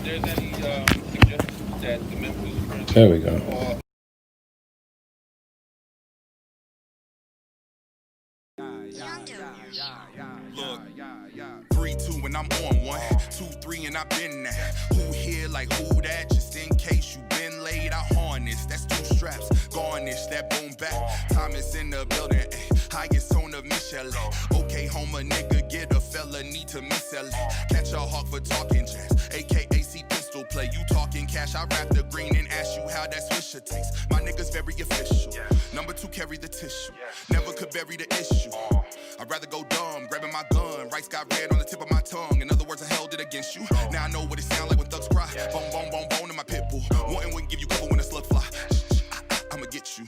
there's any suggestions that the members. There we go. Look, 3, 2, and I'm on one. 2, 3, and I've been that. Who here like who that? Just in case you been laid, I harness. That's 2 straps. Garnish that boom back. Thomas in the building. Highest tone of Michelle. Okay, homer nigga, get a felony to missile. Catch a hawk for talking jazz. AKA C pistol play. You talking cash, I wrap the green and ask you how that swisher tastes. My nigga's very official. Number 2, carry the tissue. Never could bury the issue. I'd rather go dumb, grabbing my gun. Rice got red on the tip of my tongue. In other words, I held it against you. Now I know what it sound like when thugs cry. Bone, bone, bone, bone in my pit bull. Wanting wouldn't give you cover when a slug fly. I'ma get you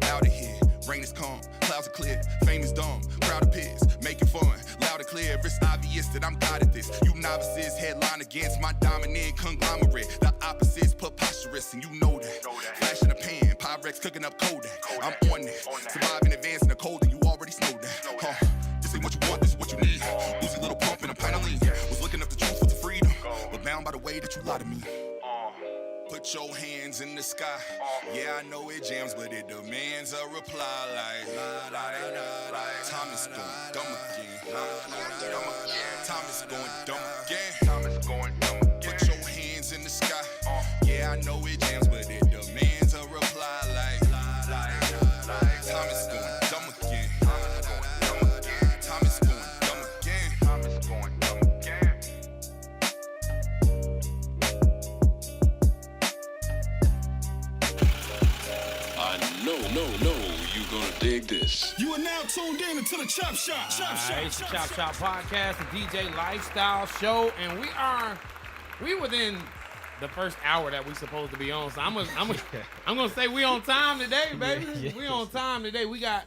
out of here. Rain is calm, clouds are clear. Fame is dumb, crowd of pigs, making fun. Loud and clear, it's obvious that I'm God at this. You novices headline against my dominant conglomerate. The opposite's preposterous, and you know that. Flash in the pan, Pyrex cooking up Kodak. I'm on that. Survive in advance in the cold, and you already know that. This ain't what you want, this is what you need. Uzi little pump and a pint of lean. Was looking up the truth for the freedom, but bound by the way that you lie to me. Put your hands in the sky. Yeah, I know it jams, but it demands a reply like la da da da da. Time is going dumb again. Time is going dumb again. Put your hands in the sky. Yeah, I know it jams, but it demands a reply like la da da da. Time is going dumb again. Time is going dumb again. Time is going dumb again. No, you gonna dig this. You are now tuned in to the Chop Shop. It's the Chop Shop Podcast, the DJ Lifestyle Show, and we within the first hour that we supposed to be on. So I'm gonna say we on time today, baby. Yes. We on time today. We got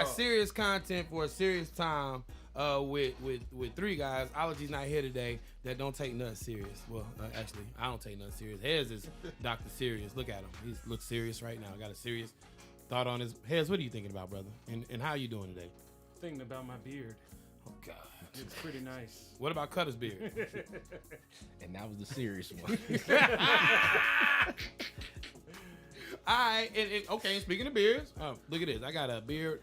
serious content for a serious time. With 3 guys. Ology's not here today. That don't take nothing serious. Well, actually, I don't take nothing serious. Hez is Dr. Serious. Look at him. He looks serious right now. Got a serious thought on his. Hez, what are you thinking about, brother? And how are you doing today? Thinking about my beard. Oh God, It's pretty nice. what about Cutter's beard? And that was the serious one. All right, okay. Speaking of beards, look at this. I got a beard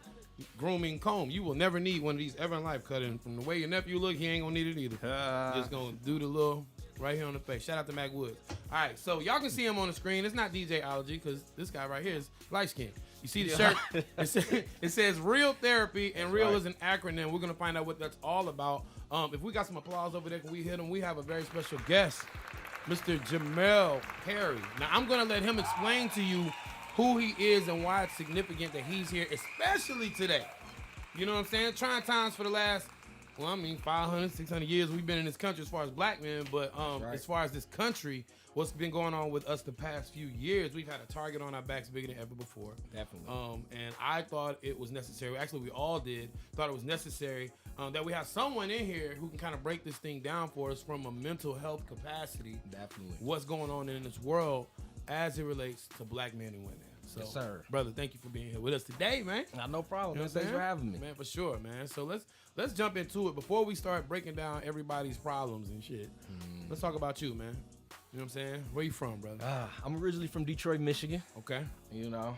grooming comb. You will never need one of these ever in life, Cutter. From the way your nephew look, he ain't gonna need it either. Just gonna do the little right here on the face. Shout out to Mac Woods. All right, so y'all can see him on the screen. It's not DJ Ology because this guy right here is light skinned. You see the shirt? It says Real Therapy, and Real is an acronym. We're gonna find out what that's all about. If we got some applause over there, can we hit him? We have a very special guest, Mr. Jermell Perry. Now I'm gonna let him explain to you who he is and why it's significant that he's here, especially today. You know what I'm saying? Trying times for the last, 500, 600 years we've been in this country as far as black men, but as far as this country, what's been going on with us the past few years, we've had a target on our backs bigger than ever before. Definitely. And I thought it was necessary. Actually, we all thought it was necessary that we have someone in here who can kind of break this thing down for us from a mental health capacity. Definitely. What's going on in this world as it relates to black men and women. So, Yes, sir. Brother, thank you for being here with us today, man. No problem. You know Man. Thanks for having me. Man, for sure, man. So let's jump into it. Before we start breaking down everybody's problems and shit, let's talk about you, man. You know what I'm saying? Where you from, brother? I'm originally from Detroit, Michigan. Okay. You know,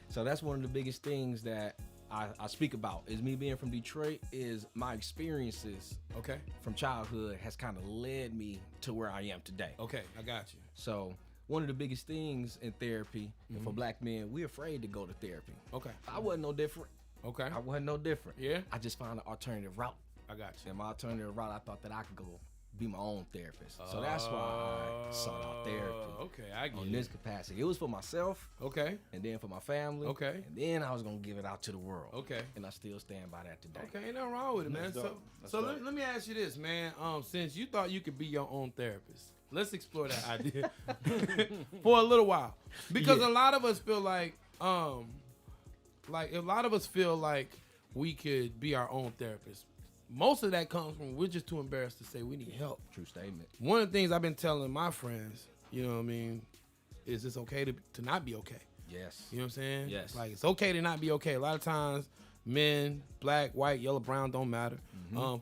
so that's one of the biggest things that I speak about is me being from Detroit is my experiences Okay. from childhood has kind of led me to where I am today. Okay, I got you. So one of the biggest things in therapy and for black men, we're afraid to go to therapy. Okay. I wasn't no different. Okay. I wasn't no different. Yeah. I just found an alternative route. I got you. And my alternative route, I thought that I could go be my own therapist. So that's why I sought out therapy. Okay, I get On it. this capacity. It was for myself Okay. and then for my family. Okay. And then I was going to give it out to the world. Okay. And I still stand by that today. Okay, ain't nothing wrong with it, man. So let me ask you this, man. Since you thought you could be your own therapist, let's explore that idea for a little while, because a lot of us feel like we could be our own therapist. Most of that comes from we're just too embarrassed to say we need help. True statement. One of the things I've been telling my friends, you know what I mean, is it's okay to not be okay. Yes. You know what I'm saying? Yes. Like, it's okay to not be okay. A lot of times, men, black, white, yellow, brown, don't matter,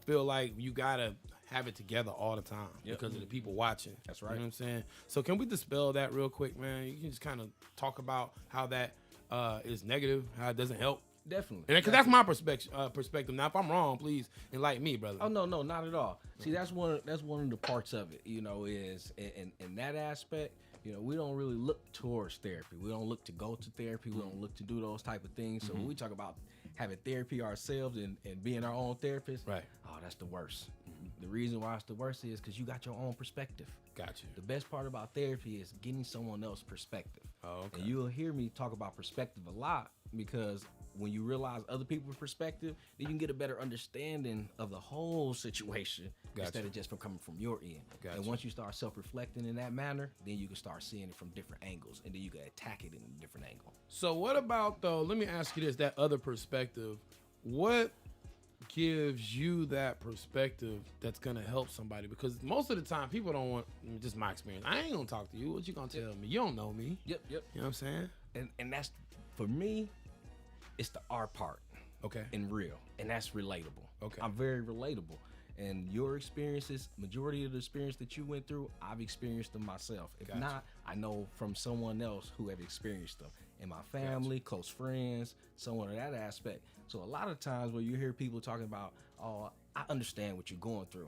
feel like you gotta have it together all the time because of the people watching. That's right. You know what I'm saying? So can we dispel that real quick, man? You can just kind of talk about how that is negative, how it doesn't help. Definitely. Because that's my perspective. Now, if I'm wrong, please enlighten me, brother. Oh no, not at all. See, that's one of the parts of it. You know, is in that aspect. You know, we don't really look towards therapy. We don't look to go to therapy. We don't look to do those type of things. So when we talk about having therapy ourselves and being our own therapist, Right. Oh, that's the worst. The reason why it's the worst is because you got your own perspective. Got you. The best part about therapy is getting someone else's perspective. Oh, okay. And you'll hear me talk about perspective a lot because when you realize other people's perspective, then you can get a better understanding of the whole situation instead of just from coming from your end. Gotcha. And once you start self-reflecting in that manner, then you can start seeing it from different angles, and then you can attack it in a different angle. So what about, though, let me ask you this, that other perspective, what gives you that perspective that's going to help somebody? Because most of the time, people don't want, just my experience, I ain't going to talk to you. What you going to tell me? You don't know me. Yep. You know what I'm saying? And that's, for me, it's the R part. Okay. And real. And that's relatable. Okay. I'm very relatable. And your experiences, majority of the experience that you went through, I've experienced them myself. If Gotcha. not, I know from someone else who have experienced them. In my family, close friends, someone of that aspect. So a lot of times when you hear people talking about, oh, I understand what you're going through.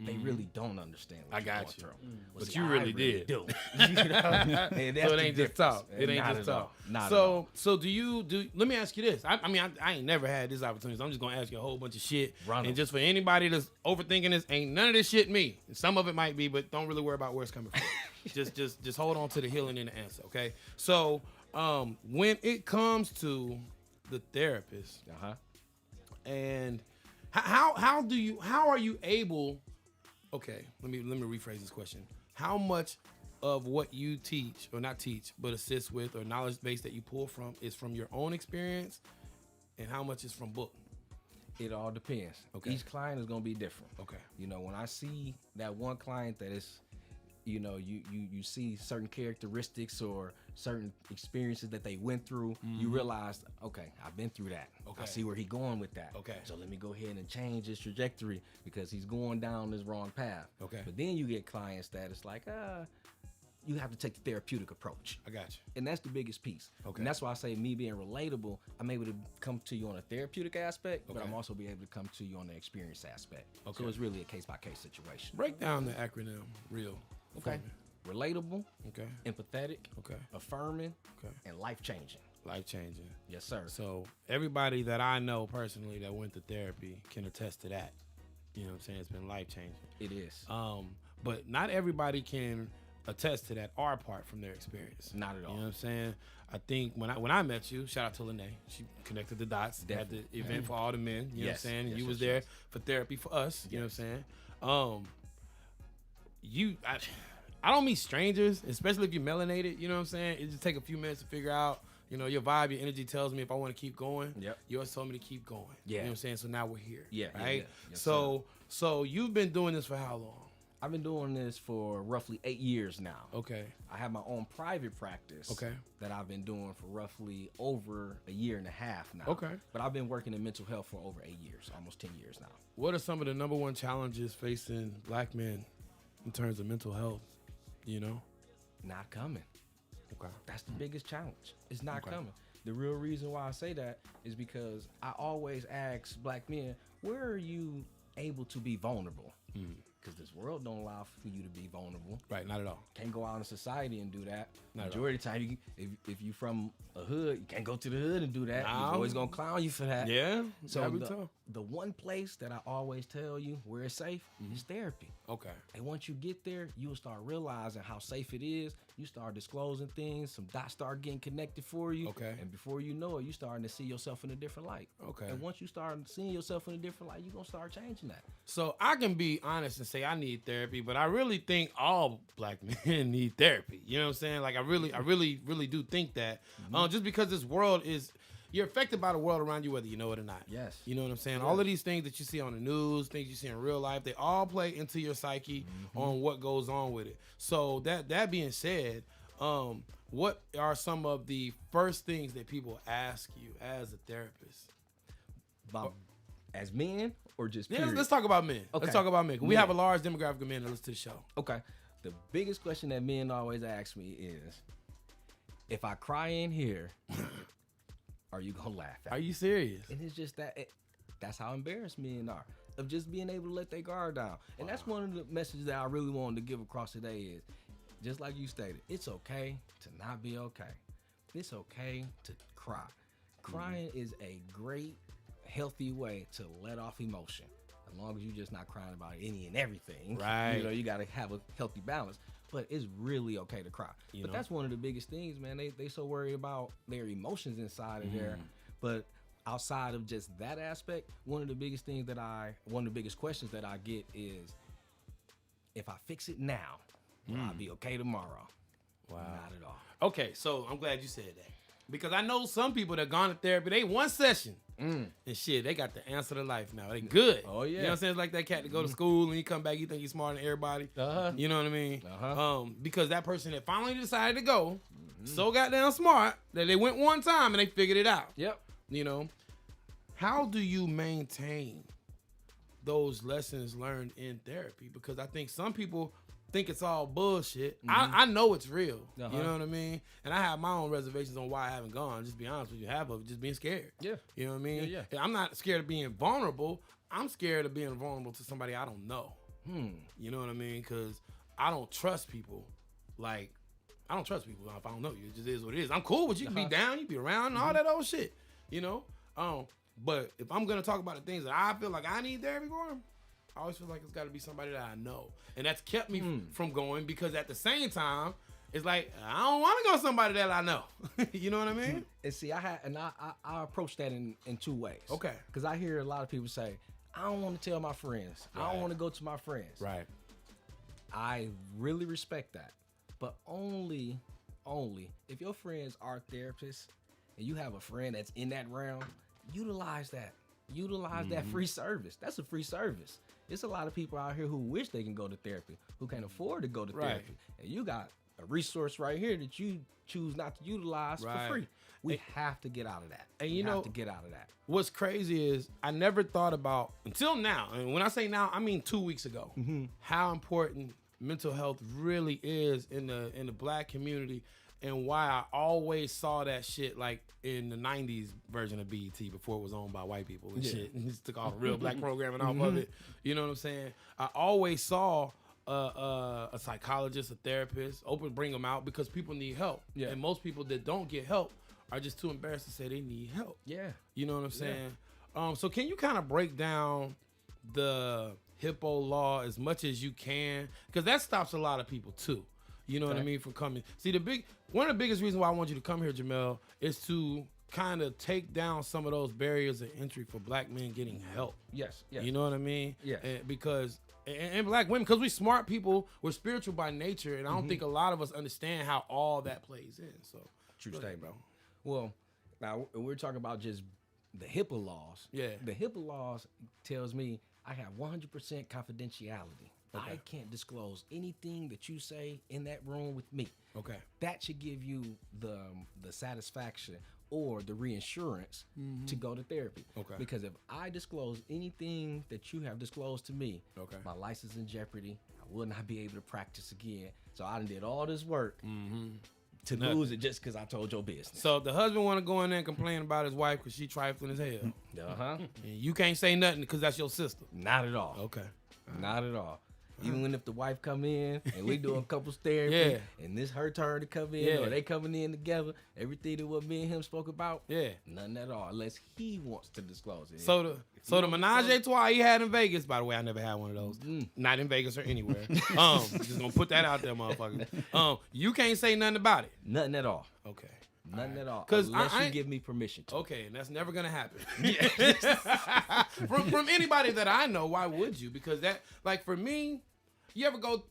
They really don't understand what I you're got going you. through. Well, But see, you I really did. do. You know? And that's So it the ain't just difference. talk. It ain't Not just at all. talk. Not at all. So do you let me ask you this. I mean, I ain't never had this opportunity. So I'm just gonna ask you a whole bunch of shit. Run 'em. And just for anybody that's overthinking this, ain't none of this shit me. Some of it might be, but don't really worry about where it's coming from. just hold on to the healing and the answer, okay? So when it comes to the therapist, and how are you able? Okay, let me rephrase this question. How much of what you teach, or not teach, but assist with, or knowledge base that you pull from, is from your own experience, and how much is from book? It all depends. Okay. Each client is gonna be different. Okay. You know, when I see that one client that is, you know, you see certain characteristics or certain experiences that they went through, you realize, okay, I've been through that. Okay. I see where he's going with that. Okay. So let me go ahead and change his trajectory because he's going down this wrong path. Okay. But then you get clients that it's like, you have to take the therapeutic approach. I got you. And that's the biggest piece. Okay. And that's why I say me being relatable, I'm able to come to you on a therapeutic aspect, but Okay. I'm also be able to come to you on the experience aspect. Okay. So it's really a case-by-case situation. Break down the acronym real. for Okay. me. Relatable, Okay. empathetic, Okay. affirming, Okay. and life-changing. Life changing. Yes, sir. So everybody that I know personally that went to therapy can attest to that. You know what I'm saying? It's been life changing. It is. But not everybody can attest to that R part from their experience. Not at all. You know what I'm saying? I think when I met you, shout out to Lene. She connected the dots. Definitely. Had the event for all the men. You know what I'm Yes. saying? Yes, You was yes, there yes. for therapy for us. You know what I'm saying? I don't meet strangers, especially if you're melanated. You know what I'm saying? It just take a few minutes to figure out. You know, your vibe, your energy tells me if I want to keep going. Yep. Yours told me to keep going. Yeah. You know what I'm saying? So now we're here. Yeah, yeah, Right? yeah. Yes, so you've been doing this for how long? I've been doing this for roughly 8 years now. Okay. I have my own private practice. Okay. That I've been doing for roughly over a year and a half now. Okay. But I've been working in mental health for over 8 years, almost 10 years now. What are some of the number one challenges facing black men in terms of mental health? You know? Not coming. Okay. That's the biggest challenge. It's not Okay. coming. The real reason why I say that is because I always ask black men, where are you able to be vulnerable? Because this world don't allow for you to be vulnerable. Right, not at all. Can't go out in society and do that. Not at Majority of the time, if you from a hood, you can't go to the hood and do that. Nah. You're always gonna clown you for that. Yeah. So that'd be tough. the one place that I always tell you where it's safe is therapy. Okay. And once you get there, you'll start realizing how safe it is. You start disclosing things. Some dots start getting connected for you. Okay. And before you know it, you starting to see yourself in a different light. Okay. And once you start seeing yourself in a different light, you're going to start changing that. So I can be honest and say I need therapy, but I really think all black men need therapy. You know what I'm saying? Like I really do think that. Just because this world is, you're affected by the world around you whether you know it or not. Yes. You know what I'm saying? All of these things that you see on the news, things you see in real life, they all play into your psyche on what goes on with it. So that being said, what are some of the first things that people ask you as a therapist? My As men or just Yeah, period? let's talk about men. Okay. Let's talk about men. We Men. have a large demographic of men that listen to the show. Okay. The biggest question that men always ask me is, if I cry in here, are you gonna laugh at Are me? you serious? And it's just that's how embarrassed men are of just being able to let their guard down. And that's one of the messages that I really wanted to give across today is, just like you stated, it's okay to not be okay. It's okay to cry. Crying is a great, healthy way to let off emotion. As long as you're just not crying about any and everything. Right. You know, you got to have a healthy balance. But it's really okay to cry. You But know? that's one of the biggest things, man. They so worried about their emotions inside of there. But outside of just that aspect, one of the biggest questions that I get is, if I fix it now, will I be okay tomorrow? Wow. Not at all. Okay, so I'm glad you said that. Because I know some people that gone to therapy, they one session. And shit, they got the answer to life now. They good. Oh, yeah. You know what I'm saying? It's like that cat to go to school and you come back, you think you're smarter than everybody. Uh-huh. You know what I mean? Uh-huh. Because that person that finally decided to go, so goddamn smart that they went one time and they figured it out. Yep. You know? How do you maintain those lessons learned in therapy? Because I think some people think it's all bullshit. I know it's real. Uh-huh. You know what I mean? And I have my own reservations on why I haven't gone. Just be honest with you, half of it just being scared. Yeah. You know what I mean? Yeah. I'm not scared of being vulnerable. I'm scared of being vulnerable to somebody I don't know. You know what I mean? Because I don't trust people. Like, I don't trust people if I don't know you. It just is what it is. I'm cool with you. You can be down, you be around, and all that old shit. You know? But if I'm gonna talk about the things that I feel like I need therapy for, I always feel like it's got to be somebody that I know, and that's kept me from going. Because at the same time, it's like I don't want to go to somebody that I know. You know what I mean? And see, I approach that in two ways. Okay. Because I hear a lot of people say, I don't want to tell my friends. I Right. don't want to go to my friends. Right. I really respect that, but only if your friends are therapists and you have a friend that's in that realm, utilize that. Utilize that free service. That's a free service. It's a lot of people out here who wish they can go to therapy, who can't afford to go to Right. therapy. And you got a resource right here that you choose not to utilize Right. for free. We have to get out of that. And We you know- have to get out of that. What's crazy is I never thought about until now, and when I say now, I mean 2 weeks ago, how important mental health really is in the black community, and why I always saw that shit like in the 90s version of BET before it was owned by white people and shit. And just took all the real black programming off of it. You know what I'm saying? I always saw a psychologist, a therapist, bring them out because people need help. Yeah. And most people that don't get help are just too embarrassed to say they need help. Yeah. You know what I'm saying? So can you kind of break down the HIPPO law as much as you can? Because that stops a lot of people too. You know what I Okay. mean? From coming. See, one of the biggest reasons why I want you to come here, Jermell, is to kind of take down some of those barriers of entry for black men getting help. Yes. Yes. You know what I mean? Yes. And black women, because we smart people, we're spiritual by nature, and I don't think a lot of us understand how all that plays in. So True go ahead, statement. Well, now we're talking about just the HIPAA laws. Yeah. The HIPAA laws tells me I have 100% confidentiality. I can't disclose anything that you say in that room with me. Okay. That should give you the satisfaction or the reinsurance to go to therapy. Okay. Because if I disclose anything that you have disclosed to me, Okay. my license in jeopardy. I will not be able to practice again. So I done did all this work to lose it just because I told your business. So if the husband want to go in there and complain about his wife because she trifling as hell, Uh-huh. and you can't say nothing because that's your sister. Not at all. Okay. Not at all. Even when if the wife come in and we do a couple therapy Yeah. and this her turn to come in Yeah. or they coming in together, everything that what me and him spoke about, Yeah. none at all, unless he wants to disclose it. So the menage a trois he had in Vegas, by the way, I never had one of those. Not in Vegas or anywhere. Just gonna put that out there, motherfucker. You can't say nothing about it. Nothing at all. Okay. Nothing at all. 'Cause Unless I you give me permission to. Okay, and that's never gonna happen. from anybody that I know, why would you? Because that, like, for me, you ever go?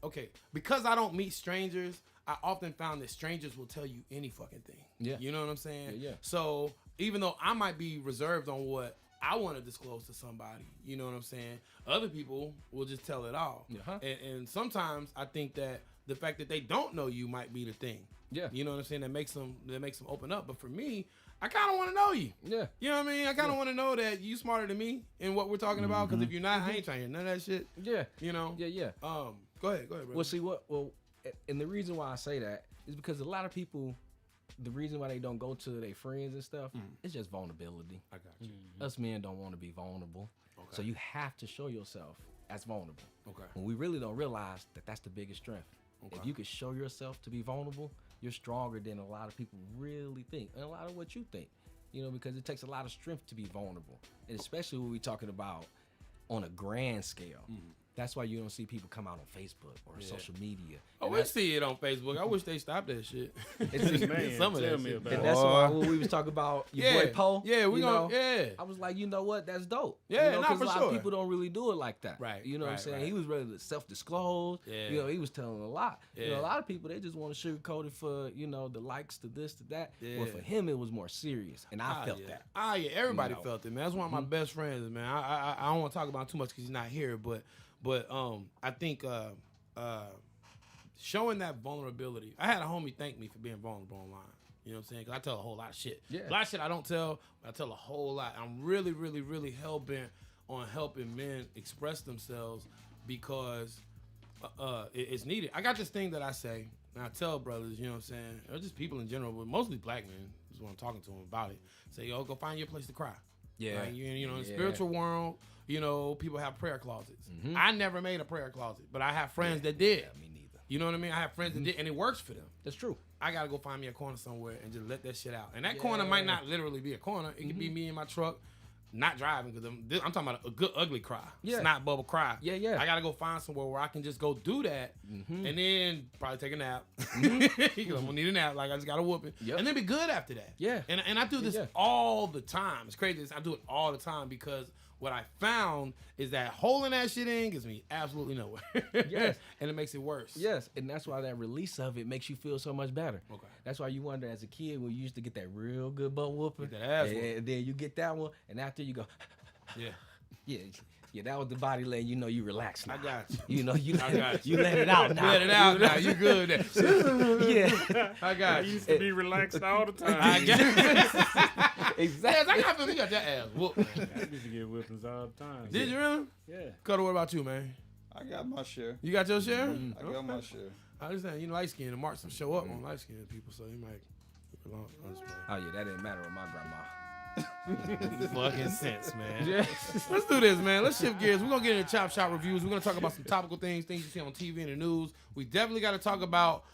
Okay, because I don't meet strangers, I often found that strangers will tell you any fucking thing. Yeah. You know what I'm saying? Yeah. So even though I might be reserved on what I want to disclose to somebody, you know what I'm saying? Other people will just tell it all. Uh-huh. And sometimes I think that the fact that they don't know you might be the thing. Yeah. You know what I'm saying? That makes them open up. But for me, I kind of want to know you. Yeah. You know what I mean? I kind of want to know that you smarter than me in what we're talking about. Because if you're not, I ain't trying to hear none of that shit. Yeah. You know? Yeah. Go ahead, brother. Well, see and the reason why I say that is because a lot of people, the reason why they don't go to their friends and stuff, it's just vulnerability. I got you. Us men don't want to be vulnerable. Okay. So you have to show yourself as vulnerable. Okay. When we really don't realize that that's the biggest strength. Okay. If you could show yourself to be vulnerable, you're stronger than a lot of people really think, and a lot of what you think. You know, because it takes a lot of strength to be vulnerable, and especially when we're talking about on a grand scale. That's why you don't see people come out on Facebook or social media. Oh, we see it on Facebook. I wish they stopped that shit. Man, Some of that tell me shit. about And it. that's why when we was talking about your boy Poe. Yeah, we you gonna. know, Yeah. I was like, you know what? That's dope. Yeah, you know, nah, for a lot sure. of people don't really do it like that. Right, You know what I'm right, saying? right. He was ready to self-disclose. Yeah. You know, he was telling a lot. You know, Yeah. a lot of people, they just want to sugarcoat it for, you know, the likes, to this, to that. Yeah. But for him, it was more serious. And I felt that. Yeah, everybody You know. felt it, man. That's one of my best friends, man. I don't want to talk about him too much because he's not here, but I think showing that vulnerability. I had a homie thank me for being vulnerable online. You know what I'm saying? Because I tell a whole lot of shit. Yeah. A lot of shit I don't tell, but I tell a whole lot. I'm really, really, really hell-bent on helping men express themselves because it's needed. I got this thing that I say, and I tell brothers, you know what I'm saying, or just people in general, but mostly black men, is when I'm talking to them about it. Say, yo, go find your place to cry. Yeah. Like, you know, in the Yeah. spiritual world, you know, people have prayer closets. I never made a prayer closet, but I have friends that did. Yeah, me neither. You know what I mean? I have friends that did, and it works for them. That's true. I gotta go find me a corner somewhere and just let that shit out. And that corner might not literally be a corner. It could be me in my truck, not driving, because I'm talking about a good ugly cry. Yeah. Snot bubble cry. Yeah. I gotta go find somewhere where I can just go do that, and then probably take a nap. Because I'm gonna need a nap. Like I just gotta whoop it, Yep. and then be good after that. Yeah. And I do this Yeah. all the time. It's crazy. I do it all the time because what I found is that holding that shit in gets me absolutely nowhere. Yes. And it makes it worse. Yes, and that's why that release of it makes you feel so much better. Okay. That's why you wonder as a kid when you used to get that real good butt whooping. Get that ass and, whooping. and then you get that one, and after you go, Yeah. yeah, that was the body letting you know you relaxed now. I got you. You know, you I got you. let it out now. Let it out now. You good. Yeah, I I got you. used to be relaxed all the time. I got exactly. I got you got your ass whooped, man. I used to get whippings all the time. Did you really? Yeah. Cutter, what about you, man? I got my share. You got your share? I got my share. I understand. You know, light skin. The marks will show up on light skinned people, so you might. Oh yeah, that didn't matter with my grandma. Fucking sense, man. Yeah. Let's do this, man. Let's shift gears. We're gonna get into Chop Shop reviews. We're gonna talk about some topical things you see on TV and the news. We definitely got to talk about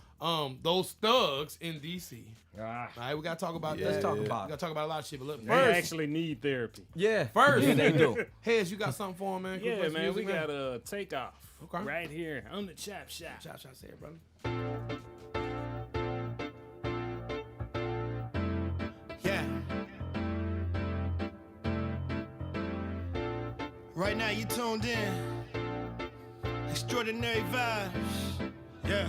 those thugs in DC. All right, we got to talk about that. Let's talk We about got to talk about a lot of shit. But look, They first, actually need therapy. Yeah. First. yeah, they do. Hez, you got something for him, man? Can you Yeah, play some man, music, we got a takeoff Okay. right here on the Chop Shop. Chop Shop, say it, brother. Yeah. Right now you tuned in. Extraordinary vibes. Yeah.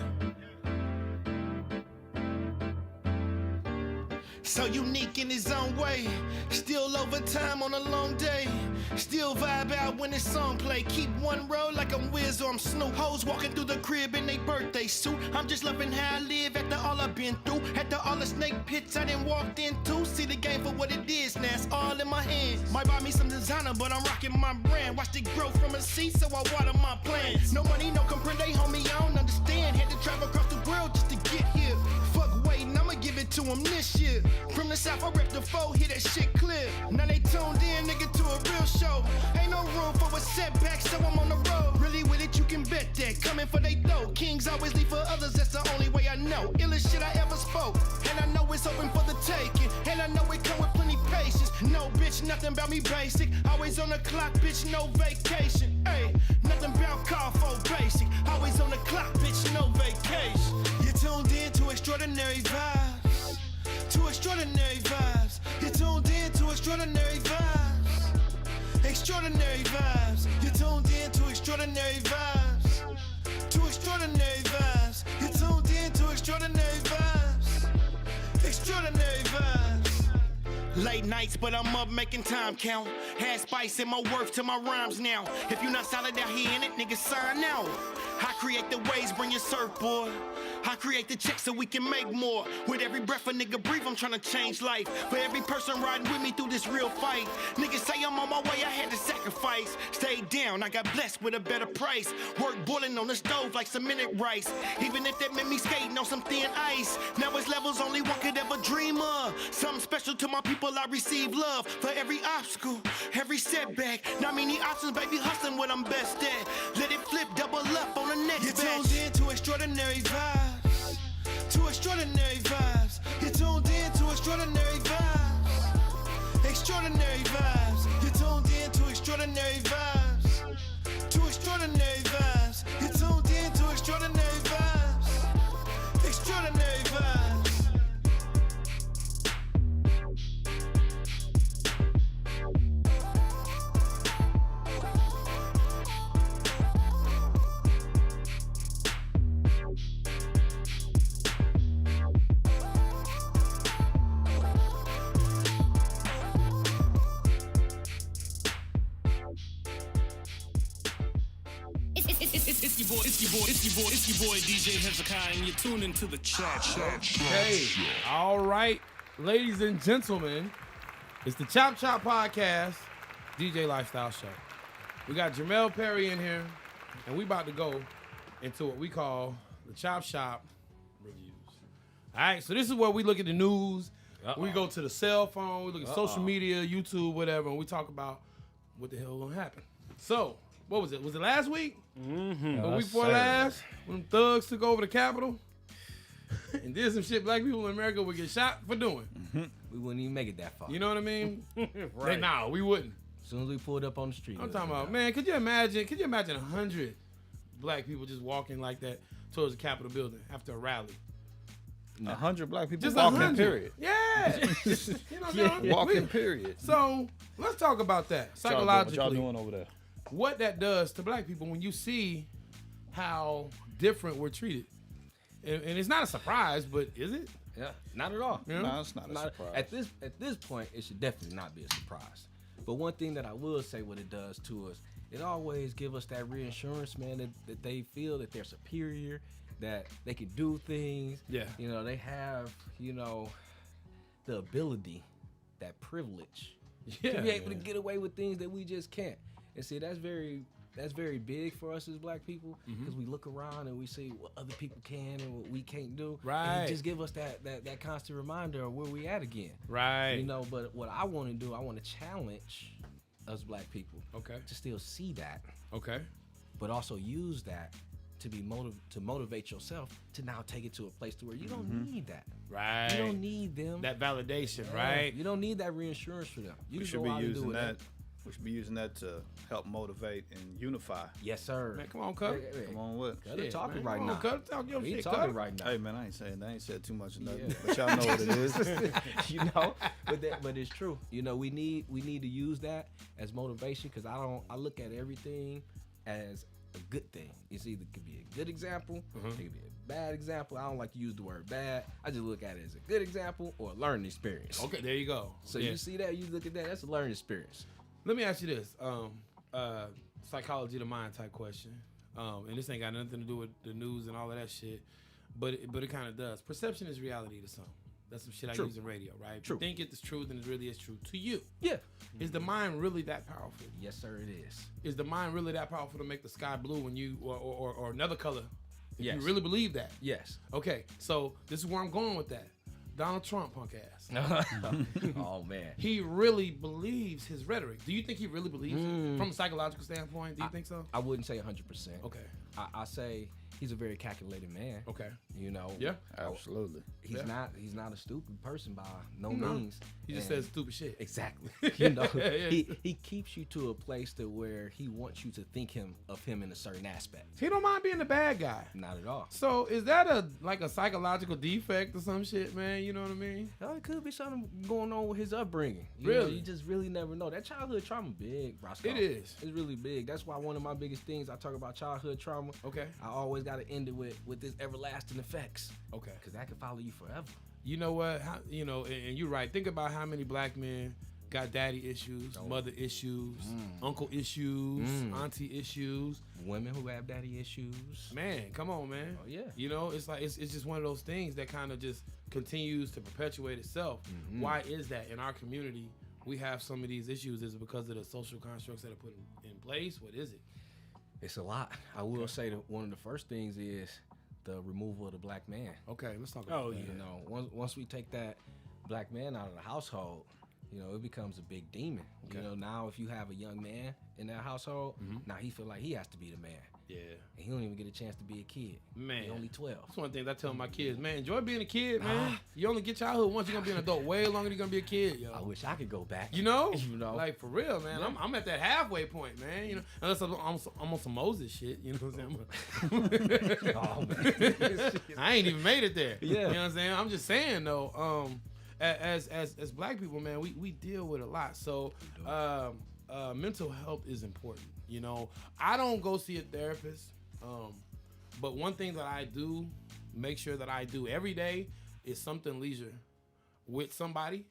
So unique in his own way. Still overtime on a long day. Still vibe out when this song play. Keep one row like I'm Wiz or I'm Snoop. Hoes walking through the crib in they birthday suit. I'm just loving how I live after all I've been through. After all the snake pits I done walked into. See the game for what it is now. It's all in my hands. Might buy me some designer, but I'm rocking my brand. Watch it grow from a seed, so I water my plants. No money, no comprende, homie. I don't understand. Had to travel across the world just to get here. Fuck waiting, I'ma give it to them this year. From the south, I rip the foe, hear that shit clear. Now they tuned in, nigga, to a real show. Ain't no room for a setback, so I'm on the road. Really with it, you can bet that. Coming for they dough. Kings always leave for others, that's the only way I know. Illest shit I ever spoke. And I know it's open for the taking. And I know it come with plenty patience. No, bitch, nothing about me basic. Always on the clock, bitch, no vacation. Hey, nothing about call for basic. Always on the clock, bitch, no vacation. You tuned in to extraordinary vibes. To extraordinary vibes. You tuned in to extraordinary vibes. Extraordinary vibes. You tuned in to extraordinary vibes. To extraordinary vibes. You tuned in to extraordinary vibes. Extraordinary vibes. Late nights, but I'm up making time count. Had spice in my worth to my rhymes now. If you not solid out here in it, nigga, sign out. I create the waves, bring your surfboard. I create the checks so we can make more. With every breath a nigga breathe, I'm tryna change life. For every person riding with me through this real fight. Niggas say I'm on my way, I had to sacrifice. Stayed down, I got blessed with a better price. Work boiling on the stove like cemented rice. Even if that meant me skating on some thin ice. Now it's levels only one could ever dream of. Something special to my people, I receive love. For every obstacle, every setback. Not many options, baby, hustling what I'm best at. Let it flip, double up on the next batch. You're tuned in to extraordinary vibes. To extraordinary vibes. You're tuned in to extraordinary vibes. Extraordinary vibes. You're tuned in to extraordinary vibes. To extraordinary vibes. You're tuned in to extraordinary vibes. Extraordinary vibes. It's your boy DJ Hezekiah, and you're tuned into the Chop. Hey, all right, ladies and gentlemen, it's the Chop Podcast, DJ Lifestyle Show. We got Jermell Perry in here, and we about to go into what we call the Chop Shop reviews. All right, so this is where we look at the news. We go to the cell phone, we look at social media, YouTube, whatever, and we talk about what the hell gonna happen. So, what was it? Was it last week? Mm-hmm. The week before last, when them thugs took over the Capitol and did some shit black people in America would get shot for doing. We wouldn't even make it that far. You know what I mean? Right. Nah, we wouldn't. As soon as we pulled up on the street. I'm talking about, man, could you imagine 100 black people just walking like that towards the Capitol building after a rally? 100 black people Just walking, 100. period. Yeah. You know what I'm saying? Walking, period. So, let's talk about that What psychologically. y'all doing over there? What that does to black people when you see how different we're treated. And it's not a surprise, but is it? Yeah, not at all. Yeah. No, it's not a surprise. At this point, it should definitely not be a surprise. But one thing that I will say what it does to us, it always give us that reassurance, man, that they feel that they're superior, that they can do things. Yeah. You know, they have, the ability, that privilege to be able to get away with things that we just can't. And see, that's very big for us as black people because we look around and we see what other people can and what we can't do. Right. And it just give us that constant reminder of where we at again. Right. But what I want to do, I want to challenge us black people. Okay. To still see that, Okay. but also use that to motivate yourself to now take it to a place to where you don't need that. Right. You don't need them. that validation, right? You don't need that reassurance for them. You We can should go be out and do using it. that. We should be using that to help motivate and unify. Yes, sir. Man, come on, Cut. Come on, what? Cut it Shit, talking man. right Come now. on, Cut. Talk your He shit, talking Cut. right now. Hey man, I ain't said too much of nothing, Yeah. but y'all know what it is. But it's true. We need to use that as motivation because I look at everything as a good thing. It's either could be a good example, it could be a bad example. I don't like to use the word bad. I just look at it as a good example or a learning experience. Okay, there you go. So Yeah. you see that, you look at that, that's a learning experience. Let me ask you this, psychology of the mind type question, and this ain't got nothing to do with the news and all of that shit, but it kind of does. Perception is reality to some. That's some shit I True. use in radio, right? If True. you think it's true, then it really is true to you. Yeah. Is the mind really that powerful? Yes, sir, it is. Is the mind really that powerful to make the sky blue when you or another color? If Yes. you really believe that. Yes. Okay, so this is where I'm going with that. Donald Trump, punk ass. Oh, man. He really believes his rhetoric. Do you think he really believes it from a psychological standpoint? Do you think so? I wouldn't say 100%. Okay. I say he's a very calculated man. Okay. Yeah. Absolutely. He's Yeah. not a stupid person by no No. means. He just And- says stupid shit. Exactly. Yeah. He keeps you to a place to where he wants you to think of him in a certain aspect. He don't mind being the bad guy. Not at all. So is that a psychological defect or some shit, man? You know what I mean? Oh, it could be something going on with his upbringing. Really? You just really never know. That childhood trauma big, Roscoe. It is. It's really big. That's why one of my biggest things I talk about childhood trauma. Okay. I always got to end it with this everlasting effects. Okay. Because that can follow you forever. You know what? And you're right. Think about how many black men got daddy issues, mother issues, uncle issues, auntie issues. Women who have daddy issues. Man, come on, man. Oh, yeah. You know, it's like it's just one of those things that kind of just continues to perpetuate itself. Why is that in our community? We have some of these issues. Is it because of the social constructs that are put in place? What is it? It's a lot. I will say that one of the first things is the removal of the black man. Okay, let's talk about that. You know, once we take that black man out of the household, you know, it becomes a big demon. Okay. You know, now if you have a young man in that household, now he feel like he has to be the man. Yeah. And he don't even get a chance to be a kid. Man. He only 12. That's one thing I tell my kids, man, enjoy being a kid, man. You only get childhood once, you're going to be an adult way longer than you're going to be a kid, yo. I wish I could go back. You know? You know? Like, for real, man. Yeah. I'm at that halfway point, man. You know, unless I'm on some Moses shit, you know what I'm saying? Oh, man. I ain't even made it there. Yeah. You know what I'm saying? I'm just saying, though, as black people, man, we deal with a lot. So, mental health is important. You know, I don't go see a therapist, but one thing that I do make sure that I do every day is something leisure with somebody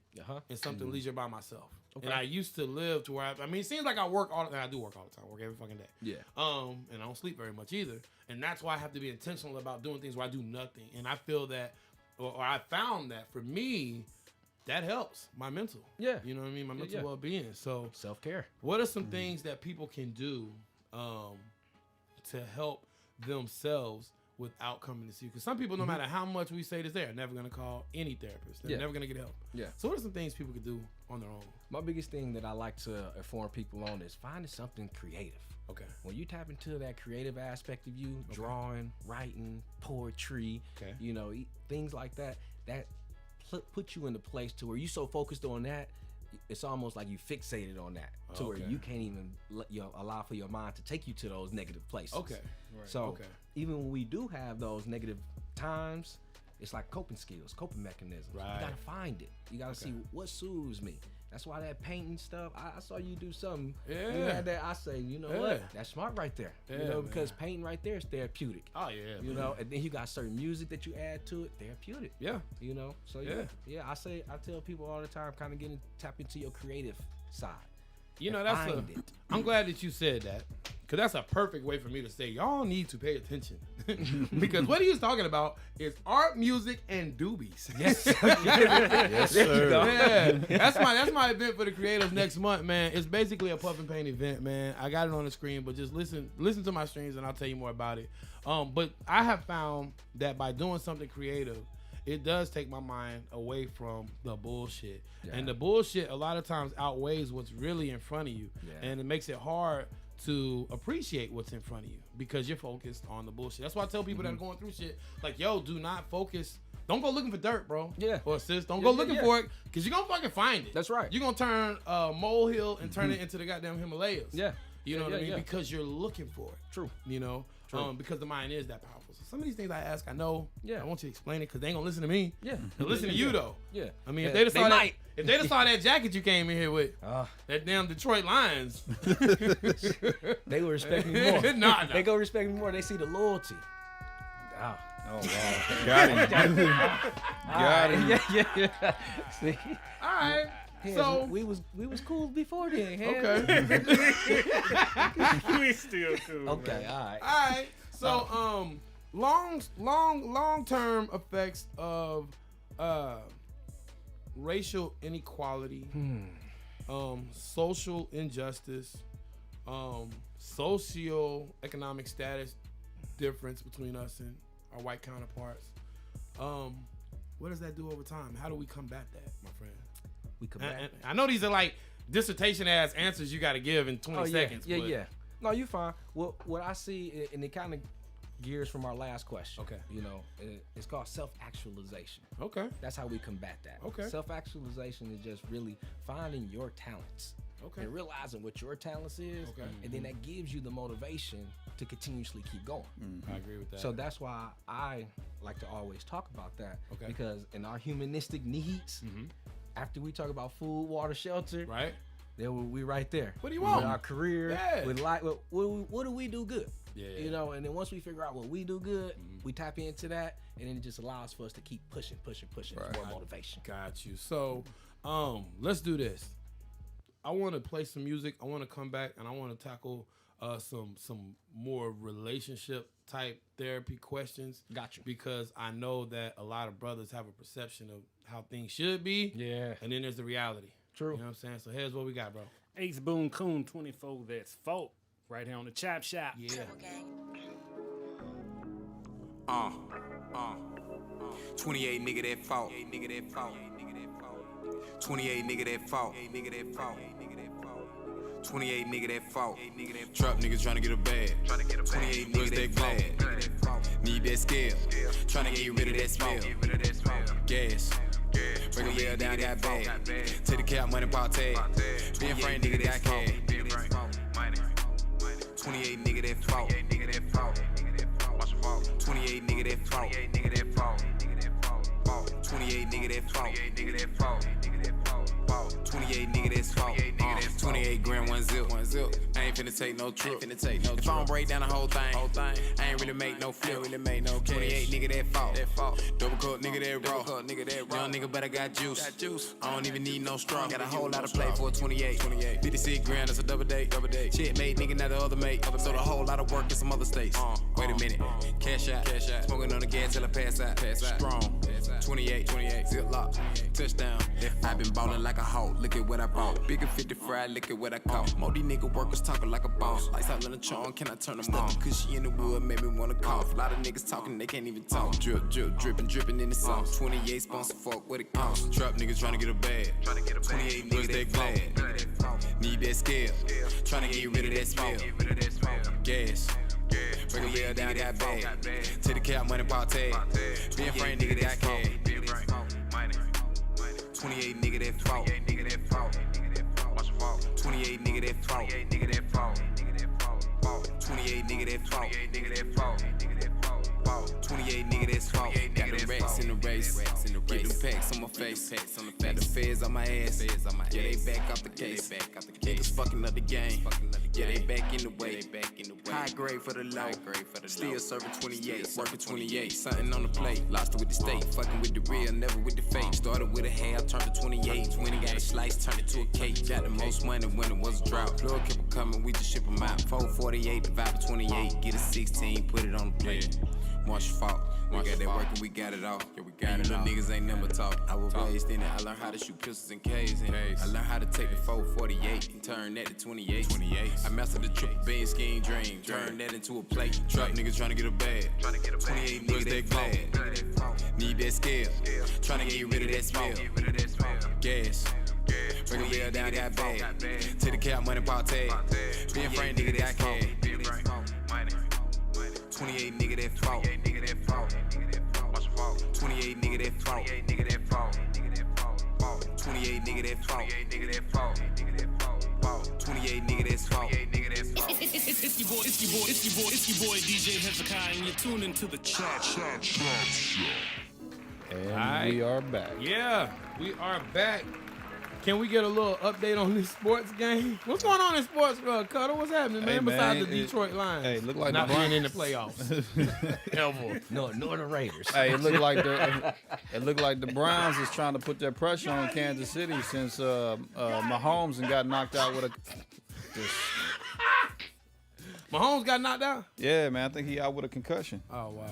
and something leisure by myself. Okay. And I used to live to where I mean, it seems like I work all the time. I do work all the time. I work every fucking day. Yeah. And I don't sleep very much either. And that's why I have to be intentional about doing things where I do nothing. And I feel that, or I found that for me, that helps my mental. Yeah. You know what I mean? My mental well-being. So self-care. What are some things that people can do to help themselves without coming to see you? Because some people, no matter how much we say this, they're never going to call any therapist. They're never going to get help. Yeah. So what are some things people could do on their own? My biggest thing that I like to inform people on is finding something creative. Okay. When you tap into that creative aspect of you, drawing, writing, poetry, you know, things like that, that put you in the place to where you so focused on that, it's almost like you fixated on that to where you can't even allow for your mind to take you to those negative places. Okay. Right. So even when we do have those negative times, it's like coping skills, coping mechanisms. Right. You gotta find it. You gotta see what soothes me. That's why that painting stuff, I saw you do something. Yeah. You had that, I say, you know what? That's smart right there. Yeah, you know, man. because painting right there is therapeutic. Oh, yeah. You know, and then you got certain music that you add to it, therapeutic. Yeah. You know, so yeah, I tell people all the time, kind of tap into your creative side. You know, Find I'm glad that you said that, because that's a perfect way for me to say y'all need to pay attention. Because what he was talking about is art, music, and doobies. Yes. Yes, sir. Yeah, that's my event for the creatives next month, man. It's basically a puff and paint event, man. I got it on the screen, but just listen to my streams and I'll tell you more about it. But I have found that by doing something creative, it does take my mind away from the bullshit. Yeah. And the bullshit a lot of times outweighs what's really in front of you. Yeah. And it makes it hard to appreciate what's in front of you because you're focused on the bullshit. That's why I tell people that are going through shit, like, yo, do not focus. Don't go looking for dirt, bro. Yeah. Or sis, don't go looking for it, because you're going to fucking find it. That's right. You're going to turn a molehill and turn it into the goddamn Himalayas. Yeah. You know what I mean? Because you're looking for it. True. You know? Because the mind is that powerful. So some of these things I ask, I know. Yeah. I want you to explain it because they ain't gonna listen to me. Yeah. They'll listen to you though. Yeah. I mean, if they'd have saw that jacket you came in here with, that damn Detroit Lions, they would respect me more. Nah. They go respect me more. They see the loyalty. Oh wow. Got him. Got him. Yeah. See? All right. Hands, So we was cool before then. Okay. We still cool. Okay. Man. All right. All right. So long term effects of racial inequality, social injustice, socio-economic status difference between us and our white counterparts. What does that do over time? How do we combat that, my friend? We combat. I know these are like dissertation ass answers you got to give in 20 seconds. Yeah, but yeah. No, you fine. Well, what I see, and it kind of gears from our last question. Okay. You know, it's called self-actualization. Okay. That's how we combat that. Okay. Self-actualization is just really finding your talents. Okay. And realizing what your talents is. Okay. And then that gives you the motivation to continuously keep going. I agree with that. So that's why I like to always talk about that. Okay. Because in our humanistic needs, after we talk about food, water, shelter, right? Then we right there. What do you want? With our career, Yeah. with life, what do we do good? Yeah. You know, and then once we figure out what we do good, we tap into that, and then it just allows for us to keep pushing Right. for more motivation. Got you. So, let's do this. want to play some music. I want to come back and I want to tackle some more relationship type therapy questions. Got you. Because I know that a lot of brothers have a perception of how things should be. Yeah. And then there's the reality. True. You know what I'm saying? So here's what we got, bro. Ace Boone Coon 24, that's folk. Right here on the Chop Shop. Yeah. 28 nigga that fault. 28 nigga that fault. 28 nigga that fault. Trap niggas tryna get a bag. 28 niggas that glad. Need that scale. Tryna get rid of that smell. Gas. Break a bill down, got bag. Take the cap, money, pop tag. Being frank, nigga that cash. 28 nigga that fault. 28 nigga that fault. 28 nigga that fault. 28 nigga that's fault. 28 grand, one zip. I ain't finna take no trip. If I don't break down the whole thing, I ain't really make no flip. 28 nigga that fault. Double cup nigga that raw. Young nigga, but I got juice. I don't even need no straw. Got a whole lot of play for a 28. 56 grand, that's a double date. Shit made nigga, not the other mate. So the whole lot of work in some other states. Wait a minute, cash out. Smoking on the gas till I pass out. Strong. 28, zip lock, touchdown. I been ballin' like a hoe. Look at what I bought. Bigger 50 fried, look at what I caught. More these nigga workers talking like a boss. Lights out in the charm, can I turn them on? Cause she in the wood, made me wanna cough. A lot of niggas talking, they can't even talk. Drip, drippin' in the sauce. 28 sponsor, fuck what it costs. Trap niggas tryna get a bag. 28 niggas that glad. Need that scale. Tryna get rid of that smell. Gas. Break a bill down, got bag. Take the cap, money, pop tag. Being frank, nigga that cash. 28 nigga that fault. 28 nigga that fault. 28 nigga that fault. 28 nigga that's fault. Got the racks in the race. Get them packs on my face. Got the feds on my ass. Yeah, they back off the case. Niggas fucking up the game. Yeah, they back in the way. High grade for the low. Still serving 28. Working 28. Something on the plate. Lost it with the state. Fucking with the real, never with the fake. Started with a half, turned to 28. 20 got a slice, turned it to a cake. Got the most money when it was a drought. Plug kept 'em coming, we just ship 'em out. 448, divide by 28. Get a 16, put it on the plate. Marshall fault. We got that work and we got it all. Yeah, we got it all. Niggas ain't never talk. I was raised in it. I learned how to shoot pistols and K's in it. I learned how to take the 448 and turn that to 28. I mastered the triple beam scheme dream. Turn that into a plate. Truck niggas tryna get a bag. 28 niggas that glad. Need that scale. Tryna get rid of that smell. Gas. Break a bill down, got bag. Take the cap, money, pop tag. Being frank, nigga that cash. 28 nigga that fault. 28 nigga that fault. 28 nigga that fault. 28 nigga that's fault. It's your boy DJ Hezekiah, and you're tuned into the Chop. And we are back. Yeah, we are back. Can we get a little update on this sports game? What's going on in sports, Cutter? What's happening, man? Hey, besides man, the Detroit Lions. Hey, look like not the being in the playoffs. Ever. No, nor the Raiders. Hey, it looked like the Browns is trying to put their pressure on Kansas City since Mahomes and got knocked out with a. Mahomes got knocked out? Yeah, man, I think he out with a concussion. Oh, wow.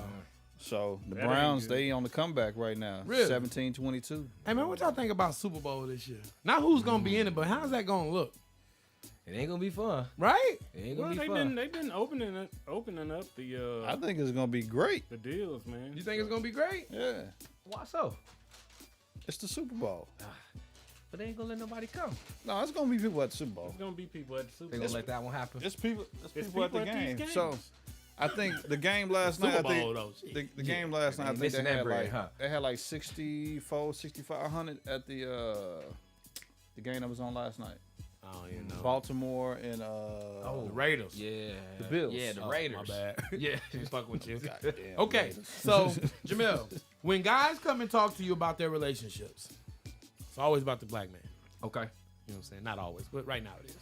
So the That ain't Browns, good. they on the comeback right now. Really? 17-22. Hey, man, what y'all think about Super Bowl this year? Not who's going to be in it, but how's that going to look? It ain't gonna be fun. Right? It ain't Well, gonna be they've fun. been opening up I think it's gonna be great. the deals, man. You think it's going to be great? Yeah, Why so? it's the Super Bowl. But they ain't gonna let nobody come. No, it's gonna be people at the Super Bowl. There's gonna be people at the Super They Bowl. gonna let that one happen. It's people. It's people at the people at these game. games. So, I think the game last night. Super I think Bowl, though. Shit. the game last night. I ain't think they missing that had bread, like huh? they had like 6,500 at the game that was on last night. I don't even know. Baltimore and The Raiders. Yeah. The Bills. Yeah, the Oh, Raiders. My bad. Yeah. Just fuck with you. Goddamn Okay, Raiders. so Jermell, when guys come and talk to you about their relationships, it's always about the black man. Okay. You know what I'm saying? Not always, but right now it is.